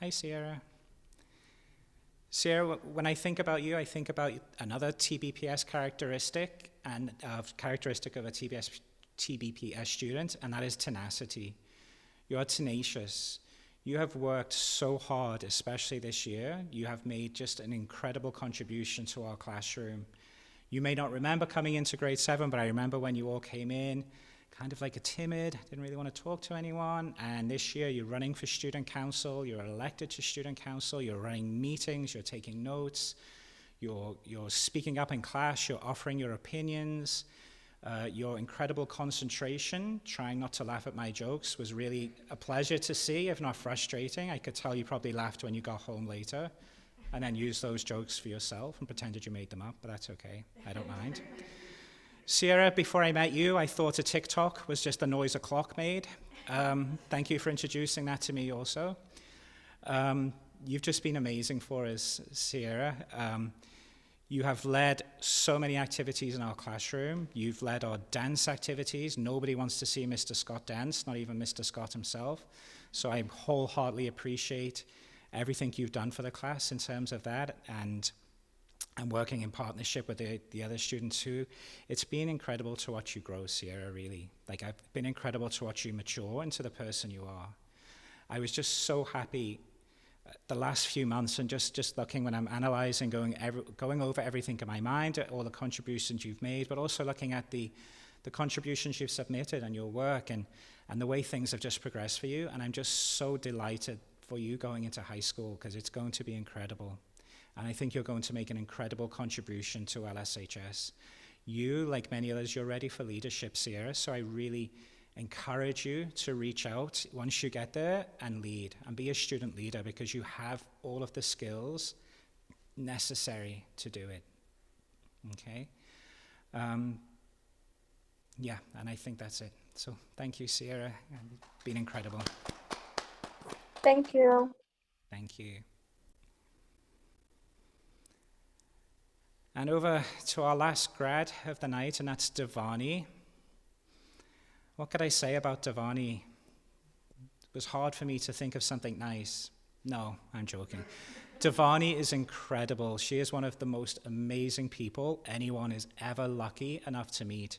S11: Hi, Sierra. Sierra, when I think about you, I think about another TBPS characteristic and characteristic of a TBPS student, and that is tenacity. You are tenacious. You have worked so hard, especially this year. You have made just an incredible contribution to our classroom. You may not remember coming into grade 7, but I remember when you all came in, kind of like a timid, didn't really want to talk to anyone. And this year you're running for student council, you're elected to student council, you're running meetings, you're taking notes, you're speaking up in class, you're offering your opinions. Your incredible concentration, trying not to laugh at my jokes, was really a pleasure to see, if not frustrating. I could tell you probably laughed when you got home later and then used those jokes for yourself and pretended you made them up, but that's okay. I don't mind. Sierra, before I met you, I thought a TikTok was just the noise a clock made. Thank you for introducing that to me also. You've just been amazing for us, Sierra. You have led so many activities in our classroom. You've led our dance activities. Nobody wants to see Mr. Scott dance, not even Mr. Scott himself. So I wholeheartedly appreciate everything you've done for the class in terms of that, and working in partnership with the other students too. It's been incredible to watch you grow, Sierra, really. Like, I've been incredible to watch you mature into the person you are. I was just so happy the last few months, and just looking when I'm analyzing, going over everything in my mind, all the contributions you've made, but also looking at the contributions you've submitted and your work and the way things have just progressed for you. And I'm just so delighted for you going into high school, because it's going to be incredible. And I think you're going to make an incredible contribution to LSHS. You, like many others, you're ready for leadership, Sierra, so I really encourage you to reach out once you get there and lead and be a student leader, because you have all of the skills necessary to do it. Okay? Yeah, and I think that's it. So thank you, Sierra. It's been incredible.
S10: Thank you.
S11: Thank you. And over to our last grad of the night, and that's Devani. What could I say about Devani? It was hard for me to think of something nice. No, I'm joking. Devani is incredible. She is one of the most amazing people anyone is ever lucky enough to meet.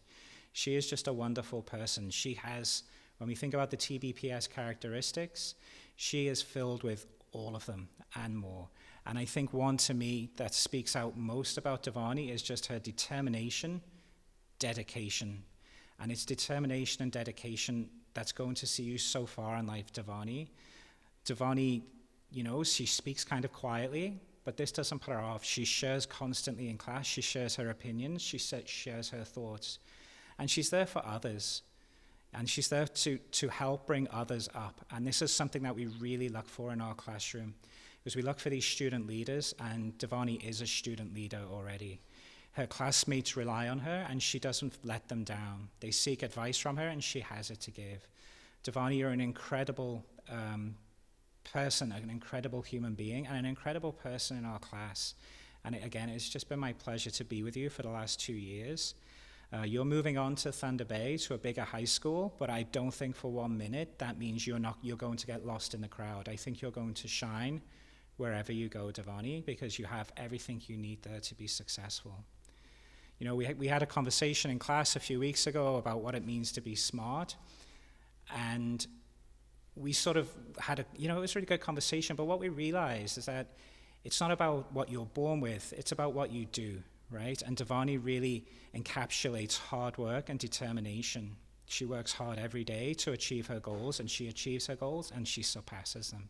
S11: She is just a wonderful person. She has, when we think about the TBPS characteristics, she is filled with all of them and more. And I think one to me that speaks out most about Devani is just her determination, dedication. And it's determination and dedication that's going to see you so far in life, Devani. Devani, you know, she speaks kind of quietly, but this doesn't put her off. She shares constantly in class. She shares her opinions. She shares her thoughts. And she's there for others. And she's there to help bring others up. And this is something that we really look for in our classroom, because we look for these student leaders, and Devani is a student leader already. Her classmates rely on her, and she doesn't let them down. They seek advice from her, and she has it to give. Devani, you're an incredible person, an incredible human being, and an incredible person in our class. And again, it's just been my pleasure to be with you for the last 2 years. You're moving on to Thunder Bay, to a bigger high school, but I don't think for 1 minute that means you're going to get lost in the crowd. I think you're going to shine wherever you go, Devani, because you have everything you need there to be successful. You know, we had a conversation in class a few weeks ago about what it means to be smart, and we sort of had it was a really good conversation, but what we realized is that it's not about what you're born with, it's about what you do, right? And Devani really encapsulates hard work and determination. She works hard every day to achieve her goals, and she achieves her goals, and she surpasses them.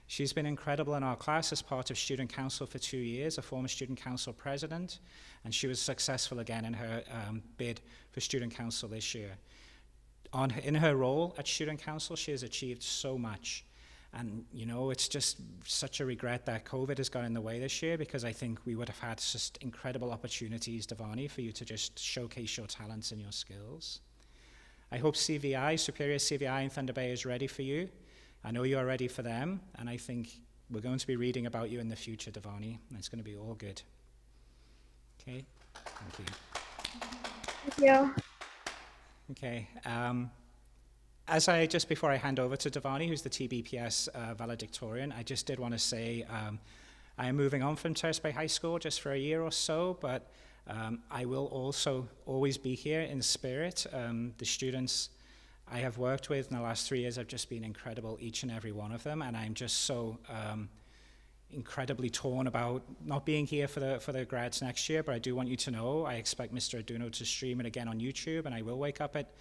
S11: She's been incredible in our class as part of student council for 2 years, a former student council president, and she was successful again in her bid for student council this year. In her role at student council, she has achieved so much. And, you know, it's just such a regret that COVID has got in the way this year, because I think we would have had just incredible opportunities, Devani, for you to just showcase your talents and your skills. I hope CVI, Superior CVI in Thunder Bay is ready for you. I know you're ready for them, and I think we're going to be reading about you in the future, Devani, and it's going to be all good. Okay, thank you.
S10: Thank you.
S11: Okay, just before I hand over to Devani, who's the TBPS valedictorian, I just did want to say I am moving on from Terrace Bay High School just for a year or so, but I will also always be here in spirit. The students I have worked with in the last 3 years have just been incredible, each and every one of them, and I'm just so incredibly torn about not being here for the grads next year, but I do want you to know I expect Mr. Aduno to stream it again on YouTube, and I will wake up at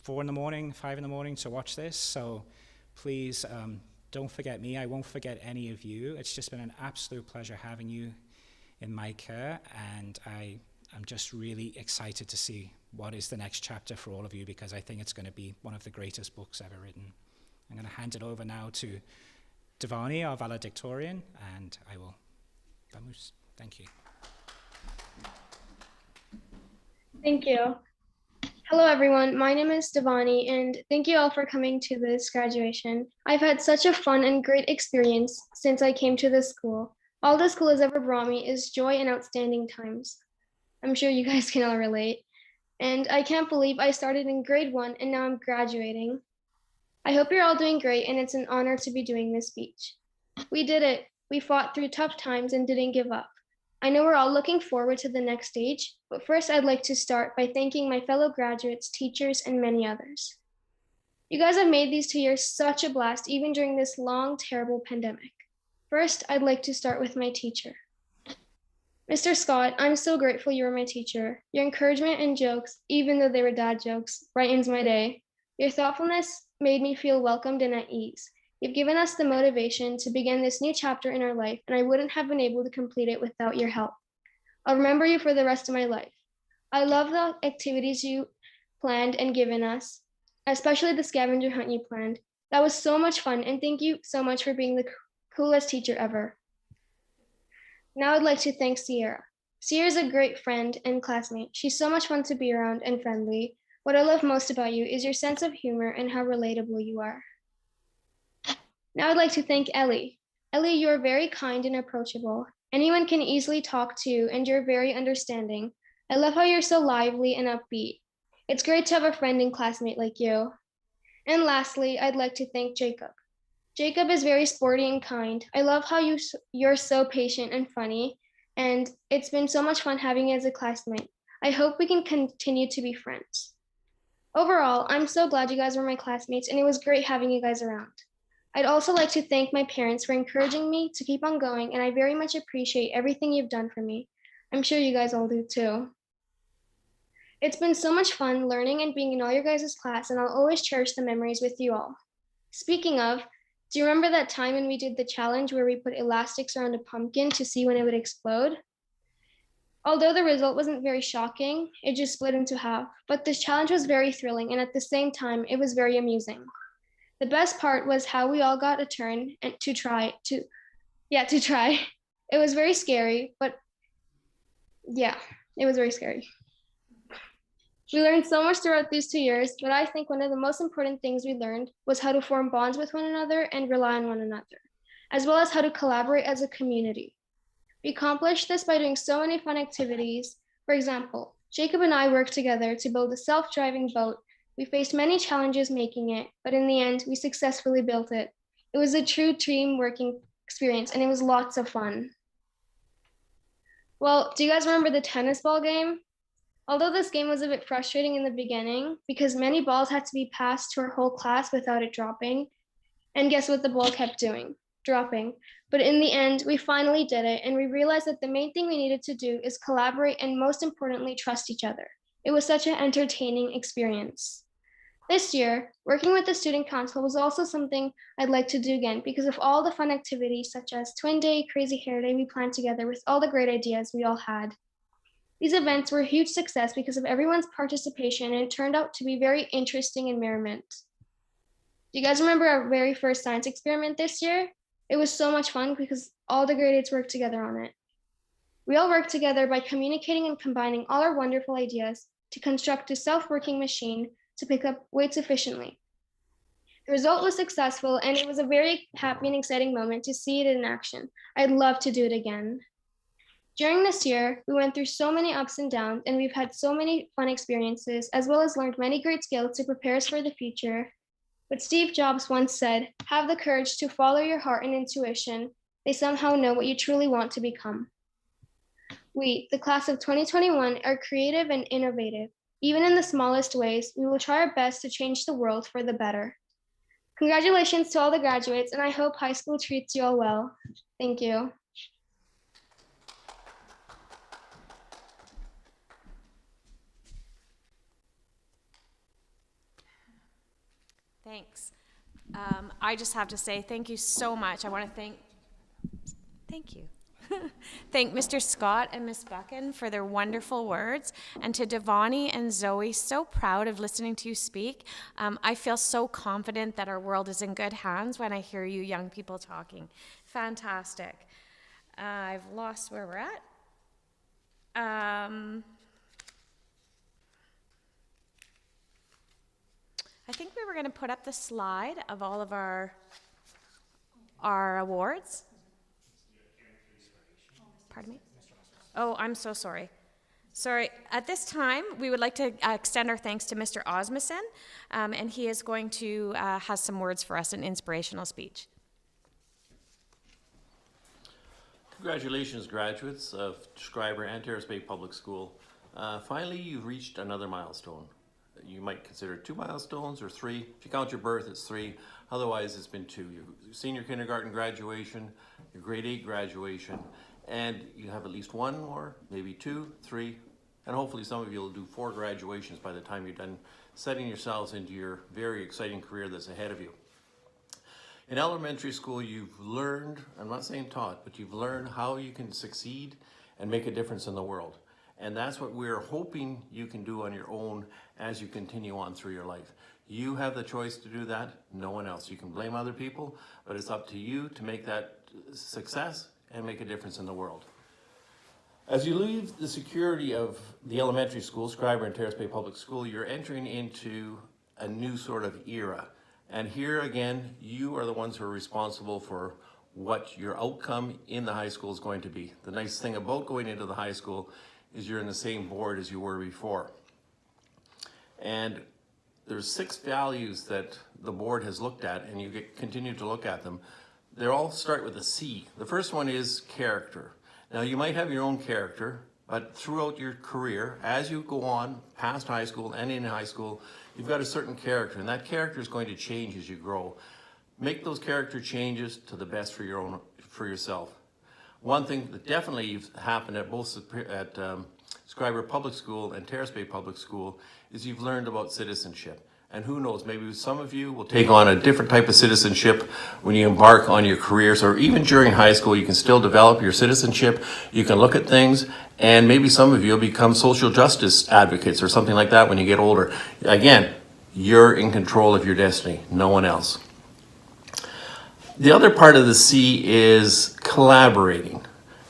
S11: 4 in the morning, 5 in the morning to watch this, so please don't forget me. I won't forget any of you. It's just been an absolute pleasure having you in my care, and I'm just really excited to see what is the next chapter for all of you, because I think it's going to be one of the greatest books ever written. I'm going to hand it over now to Devani, our valedictorian, and I will. Vamos. Thank you.
S10: Thank you. Hello, everyone. My name is Devani, and thank you all for coming to this graduation. I've had such a fun and great experience since I came to this school. All the school has ever brought me is joy and outstanding times. I'm sure you guys can all relate. And I can't believe I started in grade 1 and now I'm graduating. I hope you're all doing great, and it's an honor to be doing this speech. We did it. We fought through tough times and didn't give up. I know we're all looking forward to the next stage, but first I'd like to start by thanking my fellow graduates, teachers, and many others. You guys have made these 2 years such a blast, even during this long, terrible pandemic. First, I'd like to start with my teacher. Mr. Scott, I'm so grateful you were my teacher. Your encouragement and jokes, even though they were dad jokes, brightens my day. Your thoughtfulness made me feel welcomed and at ease. You've given us the motivation to begin this new chapter in our life, and I wouldn't have been able to complete it without your help. I'll remember you for the rest of my life. I love the activities you planned and given us, especially the scavenger hunt you planned. That was so much fun, and thank you so much for being the coolest teacher ever. Now I'd like to thank Sierra. Sierra's a great friend and classmate. She's so much fun to be around and friendly. What I love most about you is your sense of humor and how relatable you are. Now I'd like to thank Ellie. Ellie, you're very kind and approachable. Anyone can easily talk to, and you're very understanding. I love how you're so lively and upbeat. It's great to have a friend and classmate like you. And lastly, I'd like to thank Jacob. Jacob is very sporty and kind. I love how you're so patient and funny, and it's been so much fun having you as a classmate. I hope we can continue to be friends. Overall, I'm so glad you guys were my classmates, and it was great having you guys around. I'd also like to thank my parents for encouraging me to keep on going, and I very much appreciate everything you've done for me. I'm sure you guys all do too. It's been so much fun learning and being in all your guys' class, and I'll always cherish the memories with you all. Speaking of, do you remember that time when we did the challenge where we put elastics around a pumpkin to see when it would explode? Although the result wasn't very shocking, it just split into half, but this challenge was very thrilling, and at the same time, it was very amusing. The best part was how we all got a turn and to try. It was very scary, but yeah, it was very scary. We learned so much throughout these 2 years, but I think one of the most important things we learned was how to form bonds with one another and rely on one another, as well as how to collaborate as a community. We accomplished this by doing so many fun activities. For example, Jacob and I worked together to build a self-driving boat. We faced many challenges making it, but in the end, we successfully built it. It was a true team working experience, and it was lots of fun. Well, do you guys remember the tennis ball game? Although this game was a bit frustrating in the beginning because many balls had to be passed to our whole class without it dropping, and guess what the ball kept doing? dropping. But in the end, we finally did it, and we realized that the main thing we needed to do is collaborate and, most importantly, trust each other. It was such an entertaining experience. This year, working with the student council was also something I'd like to do again because of all the fun activities such as Twin Day, Crazy Hair Day we planned together with all the great ideas we all had. These events were a huge success because of everyone's participation, and it turned out to be very interesting and merriment. Do you guys remember our very first science experiment this year? It was so much fun because all the grade 8s worked together on it. We all worked together by communicating and combining all our wonderful ideas to construct a self-working machine to pick up weights efficiently. The result was successful, and it was a very happy and exciting moment to see it in action. I'd love to do it again. During this year, we went through so many ups and downs, and we've had so many fun experiences, as well as learned many great skills to prepare us for the future. But Steve Jobs once said, "Have the courage to follow your heart and intuition. They somehow know what you truly want to become." We, the class of 2021, are creative and innovative. Even in the smallest ways, we will try our best to change the world for the better. Congratulations to all the graduates, and I hope high school treats you all well. Thank you.
S1: Thanks. I just have to say thank you so much. I want to thank you. Thank Mr. Scott and Miss Buchan for their wonderful words, and to Devani and Zoe, so proud of listening to you speak. I feel so confident that our world is in good hands when I hear you young people talking. Fantastic. I've lost where we're at. I think we were going to put up the slide of all of our awards. Pardon me? Oh, I'm so sorry. Sorry. At this time, we would like to extend our thanks to Mr. Osmussen, and he is going to have some words for us, an inspirational speech.
S12: Congratulations, graduates of Schreiber and Terrace Bay Public School. Finally, you've reached another milestone. You might consider 2 milestones or 3. If you count your birth, it's 3. Otherwise, it's been 2. Your senior kindergarten graduation, your grade 8 graduation, and you have at least 1 more, maybe 2, 3, and hopefully some of you will do 4 graduations by the time you're done setting yourselves into your very exciting career that's ahead of you. In elementary school, you've learned, I'm not saying taught, but you've learned how you can succeed and make a difference in the world. And that's what we're hoping you can do on your own as you continue on through your life. You have the choice to do that, no one else. You can blame other people, but it's up to you to make that success and make a difference in the world. As you leave the security of the elementary school, Schreiber and Terrace Bay Public School, you're entering into a new sort of era. And here again, you are the ones who are responsible for what your outcome in the high school is going to be. The nice thing about going into the high school is you're in the same board as you were before. And there's 6 values that the board has looked at, and you continue to look at them. They all start with a C. The first one is character. Now, you might have your own character, but throughout your career, as you go on past high school and in high school, you've got a certain character, and that character is going to change as you grow. Make those character changes to the best for yourself. One thing that definitely happened at both Schreiber Public School and Terrace Bay Public School is you've learned about citizenship. And who knows, maybe some of you will take on a different type of citizenship when you embark on your careers, or even during high school, you can still develop your citizenship. You can look at things, and maybe some of you will become social justice advocates or something like that when you get older. Again, you're in control of your destiny, no one else. The other part of the C is collaborating.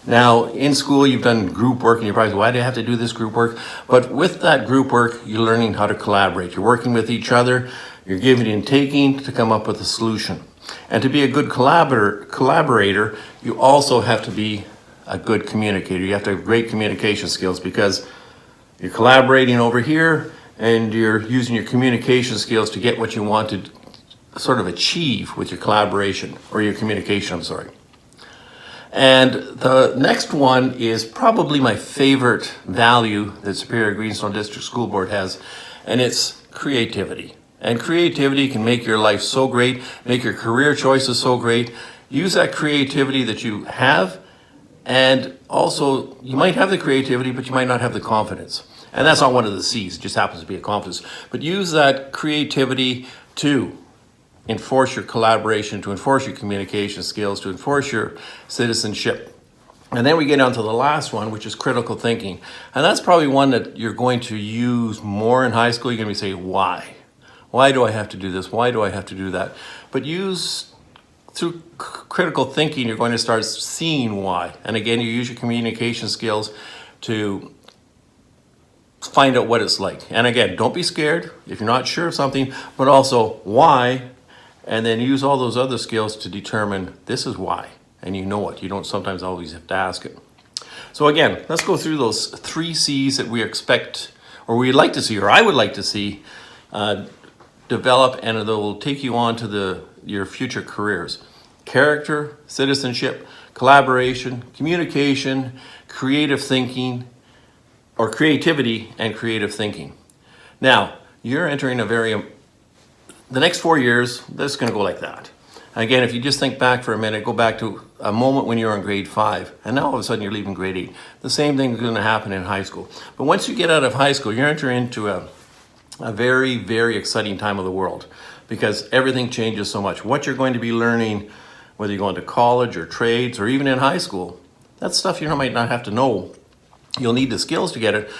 S12: Now, in school, you've done group work, and you're probably, why do you have to do this group work? But with that group work, you're learning how to collaborate. You're working with each other, you're giving and taking to come up with a solution. And to be a good collaborator, you also have to be a good communicator. You have to have great communication skills, because you're collaborating over here, and you're using your communication skills to get what you want to sort of achieve with your collaboration, or your communication, I'm sorry. And the next one is probably my favorite value that Superior Greenstone District School Board has, and it's creativity. And creativity can make your life so great, make your career choices so great. use that creativity that you have, and also you might have the creativity, but you might not have the confidence. And that's not one of the C's, it just happens to be a confidence. But use that creativity to enforce your collaboration, to enforce your communication skills, to enforce your citizenship. And then we get on to the last one, which is critical thinking. And that's probably one that you're going to use more in high school. You're going to be saying, why? Why do I have to do this? Why do I have to do that? But through critical thinking, you're going to start seeing why. And again, you use your communication skills to find out what it's like. And again, don't be scared if you're not sure of something, but also why, and then use all those other skills to determine this is why. And you know it. You don't sometimes always have to ask it. So again, let's go through those 3 C's that we expect, or we'd like to see, or I would like to see, develop, and it will take you on to your future careers. Character, citizenship, collaboration, communication, creative thinking, or creativity and creative thinking. Now, you're entering the next 4 years, this is going to go like that. Again, if you just think back for a minute, go back to a moment when you were in grade 5, and now all of a sudden you're leaving grade 8. The same thing is going to happen in high school. But once you get out of high school, you're entering into a very, very exciting time of the world, because everything changes so much. What you're going to be learning, whether you're going to college or trades or even in high school, that's stuff you might not have to know. You'll need the skills to get it,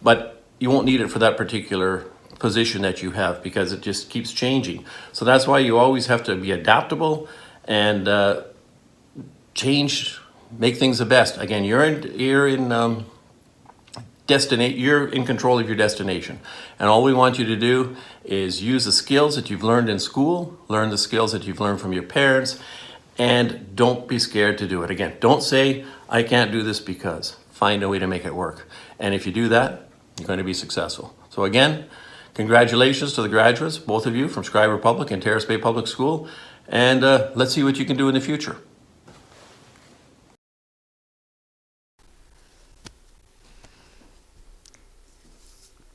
S12: but you won't need it for that particular position that you have, because it just keeps changing. So that's why you always have to be adaptable and change, make things the best. Again, you're in control of your destination. And all we want you to do is use the skills that you've learned in school, learn the skills that you've learned from your parents, and don't be scared to do it. Again, don't say, I can't do this because. Find a way to make it work. And if you do that, you're going to be successful. So again, congratulations to the graduates, both of you, from Schreiber Public and Terrace Bay Public School. And let's see what you can do in the future.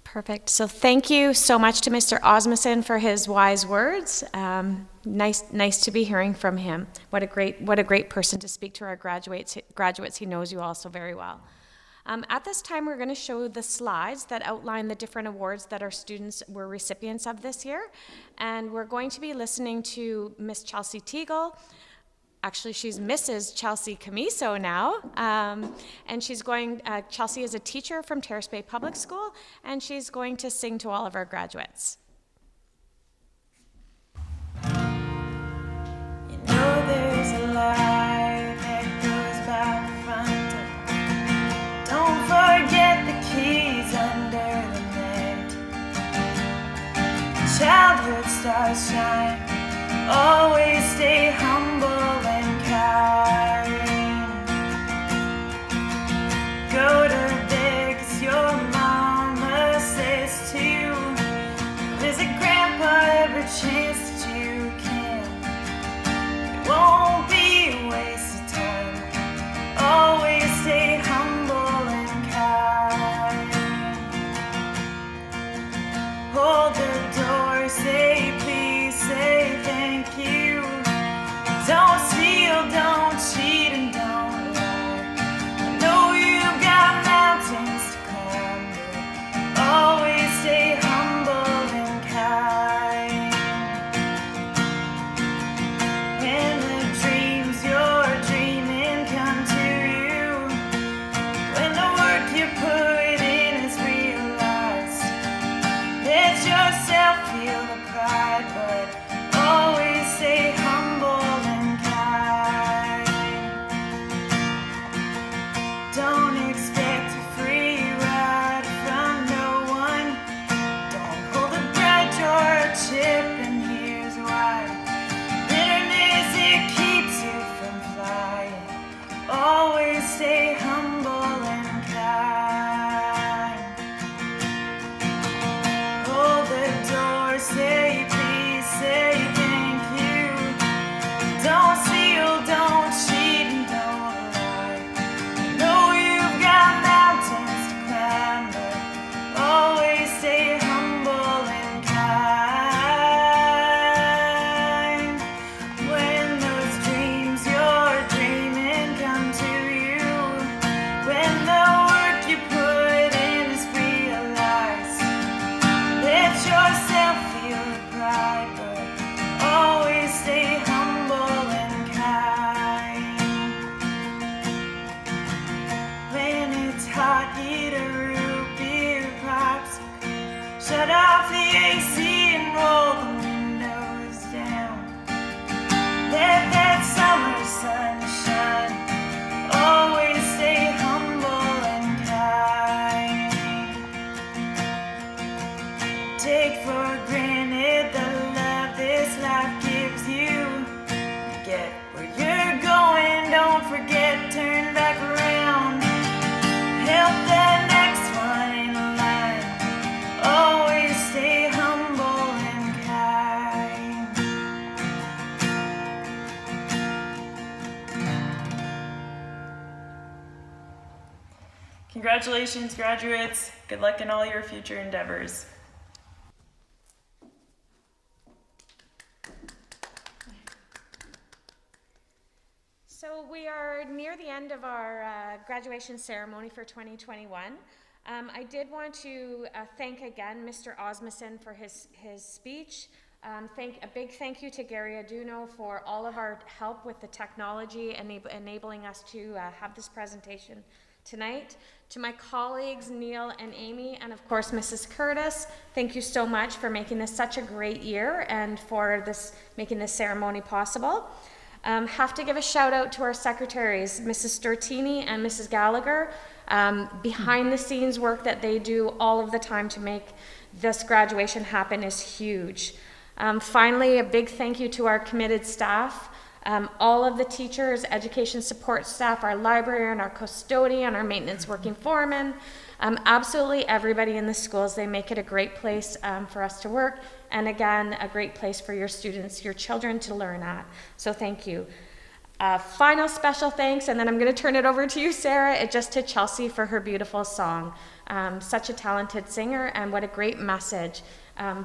S1: Perfect. So thank you so much to Mr. Osmussen for his wise words. Nice to be hearing from him. What a great person to speak to our graduates. He knows you all so very well. At this time, we're going to show the slides that outline the different awards that our students were recipients of this year. And we're going to be listening to Miss Chelsea Teagle. Actually, she's Mrs. Chelsea Camiso now. And Chelsea is a teacher from Terrace Bay Public School, and she's going to sing to all of our graduates.
S2: You know there's a light that goes by the front door. Don't forget the keys under the mat. Childhood stars shine. Always stay humble and kind. Go to bed 'cause your mama says to. Visit grandpa every chance that you can. It won't be a waste of time. Always stay humble and kind. Hold the door, say please, say thank you. Don't steal, don't cheat, and don't lie. I know you've got mountains to climb, but always stay humble and kind. When the dreams you're dreaming come to you, when the work you put in is realized, let yourself feel the pride, but always stay humble and kind. Don't expect a free ride from no one. Don't hold a grudge or a chip, and here's why. Bitterness, it keeps you from flying. Always stay humble and kind. Hold the door, say please, say thank you. Don't steal, don't cheat, and don't lie. I know you've got mountains to climb, but always stay humble and kind. When those dreams Congratulations, graduates. Good luck in all your future endeavors.
S1: So we are near the end of our graduation ceremony for 2021. I did want to thank again Mr. Osmussen for his speech. A big thank you to Gary Aduno for all of our help with the technology and enabling us to have this presentation tonight. To my colleagues, Neil and Amy, and of course, Mrs. Curtis, thank you so much for making this such a great year and for making this ceremony possible. Have to give a shout out to our secretaries, Mrs. Stortini and Mrs. Gallagher. Behind the scenes work that they do all of the time to make this graduation happen is huge. Finally, a big thank you to our committed staff, all of the teachers, education support staff, our librarian, our custodian, our maintenance working foreman, absolutely everybody in the schools. They make it a great place for us to work, and again, a great place for your students, your children to learn at. So thank you. Final special thanks, and then I'm going to turn it over to you, Sarah, just to Chelsea for her beautiful song. Such a talented singer, and what a great message.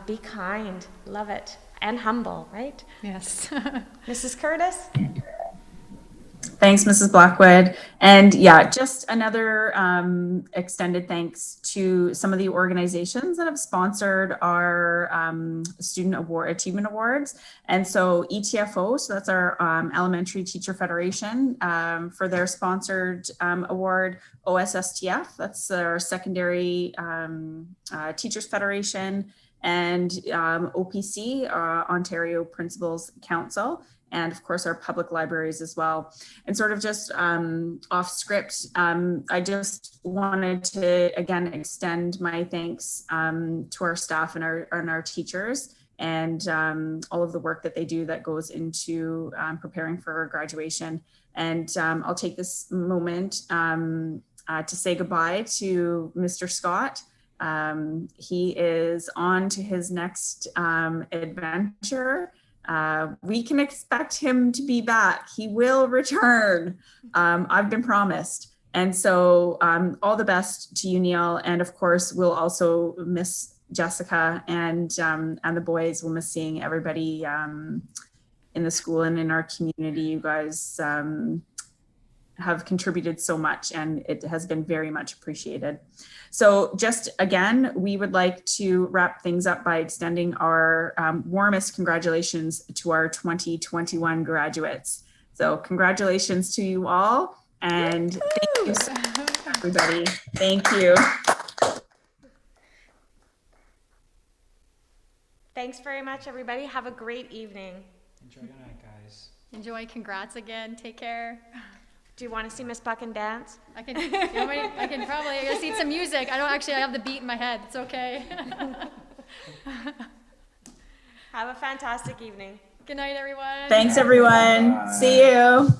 S1: Be kind, love it, and humble, right?
S8: Yes.
S1: Mrs. Curtis?
S9: Thanks, Mrs. Blackwood. And yeah, just another extended thanks to some of the organizations that have sponsored our Student Achievement Awards. And so ETFO, so that's our Elementary Teacher Federation, for their sponsored award. OSSTF, that's our Secondary Teachers Federation. And OPC, Ontario Principals Council, and of course our public libraries as well. And sort of just off script, I just wanted to again extend my thanks to our staff and our teachers, and all of the work that they do that goes into preparing for our graduation. And I'll take this moment to say goodbye to Mr. Scott. He is on to his next adventure. We can expect him to be back. He will return. I've been promised. And so all the best to you, Neil. And of course, we'll also miss Jessica, and the boys. We'll miss seeing everybody in the school and in our community. You guys have contributed so much, and it has been very much appreciated. So just again, we would like to wrap things up by extending our warmest congratulations to our 2021 graduates. So congratulations to you all, and thank you so much, everybody. Thank you.
S1: Thanks very much, everybody. Have a great evening.
S11: Enjoy your night, guys.
S8: Enjoy. Congrats again. Take care.
S1: Do you want to see Miss Buckin dance?
S8: I can probably, I gotta see some music. I have the beat in my head. It's okay.
S1: Have a fantastic evening.
S8: Good night, everyone.
S9: Thanks, everyone. See you.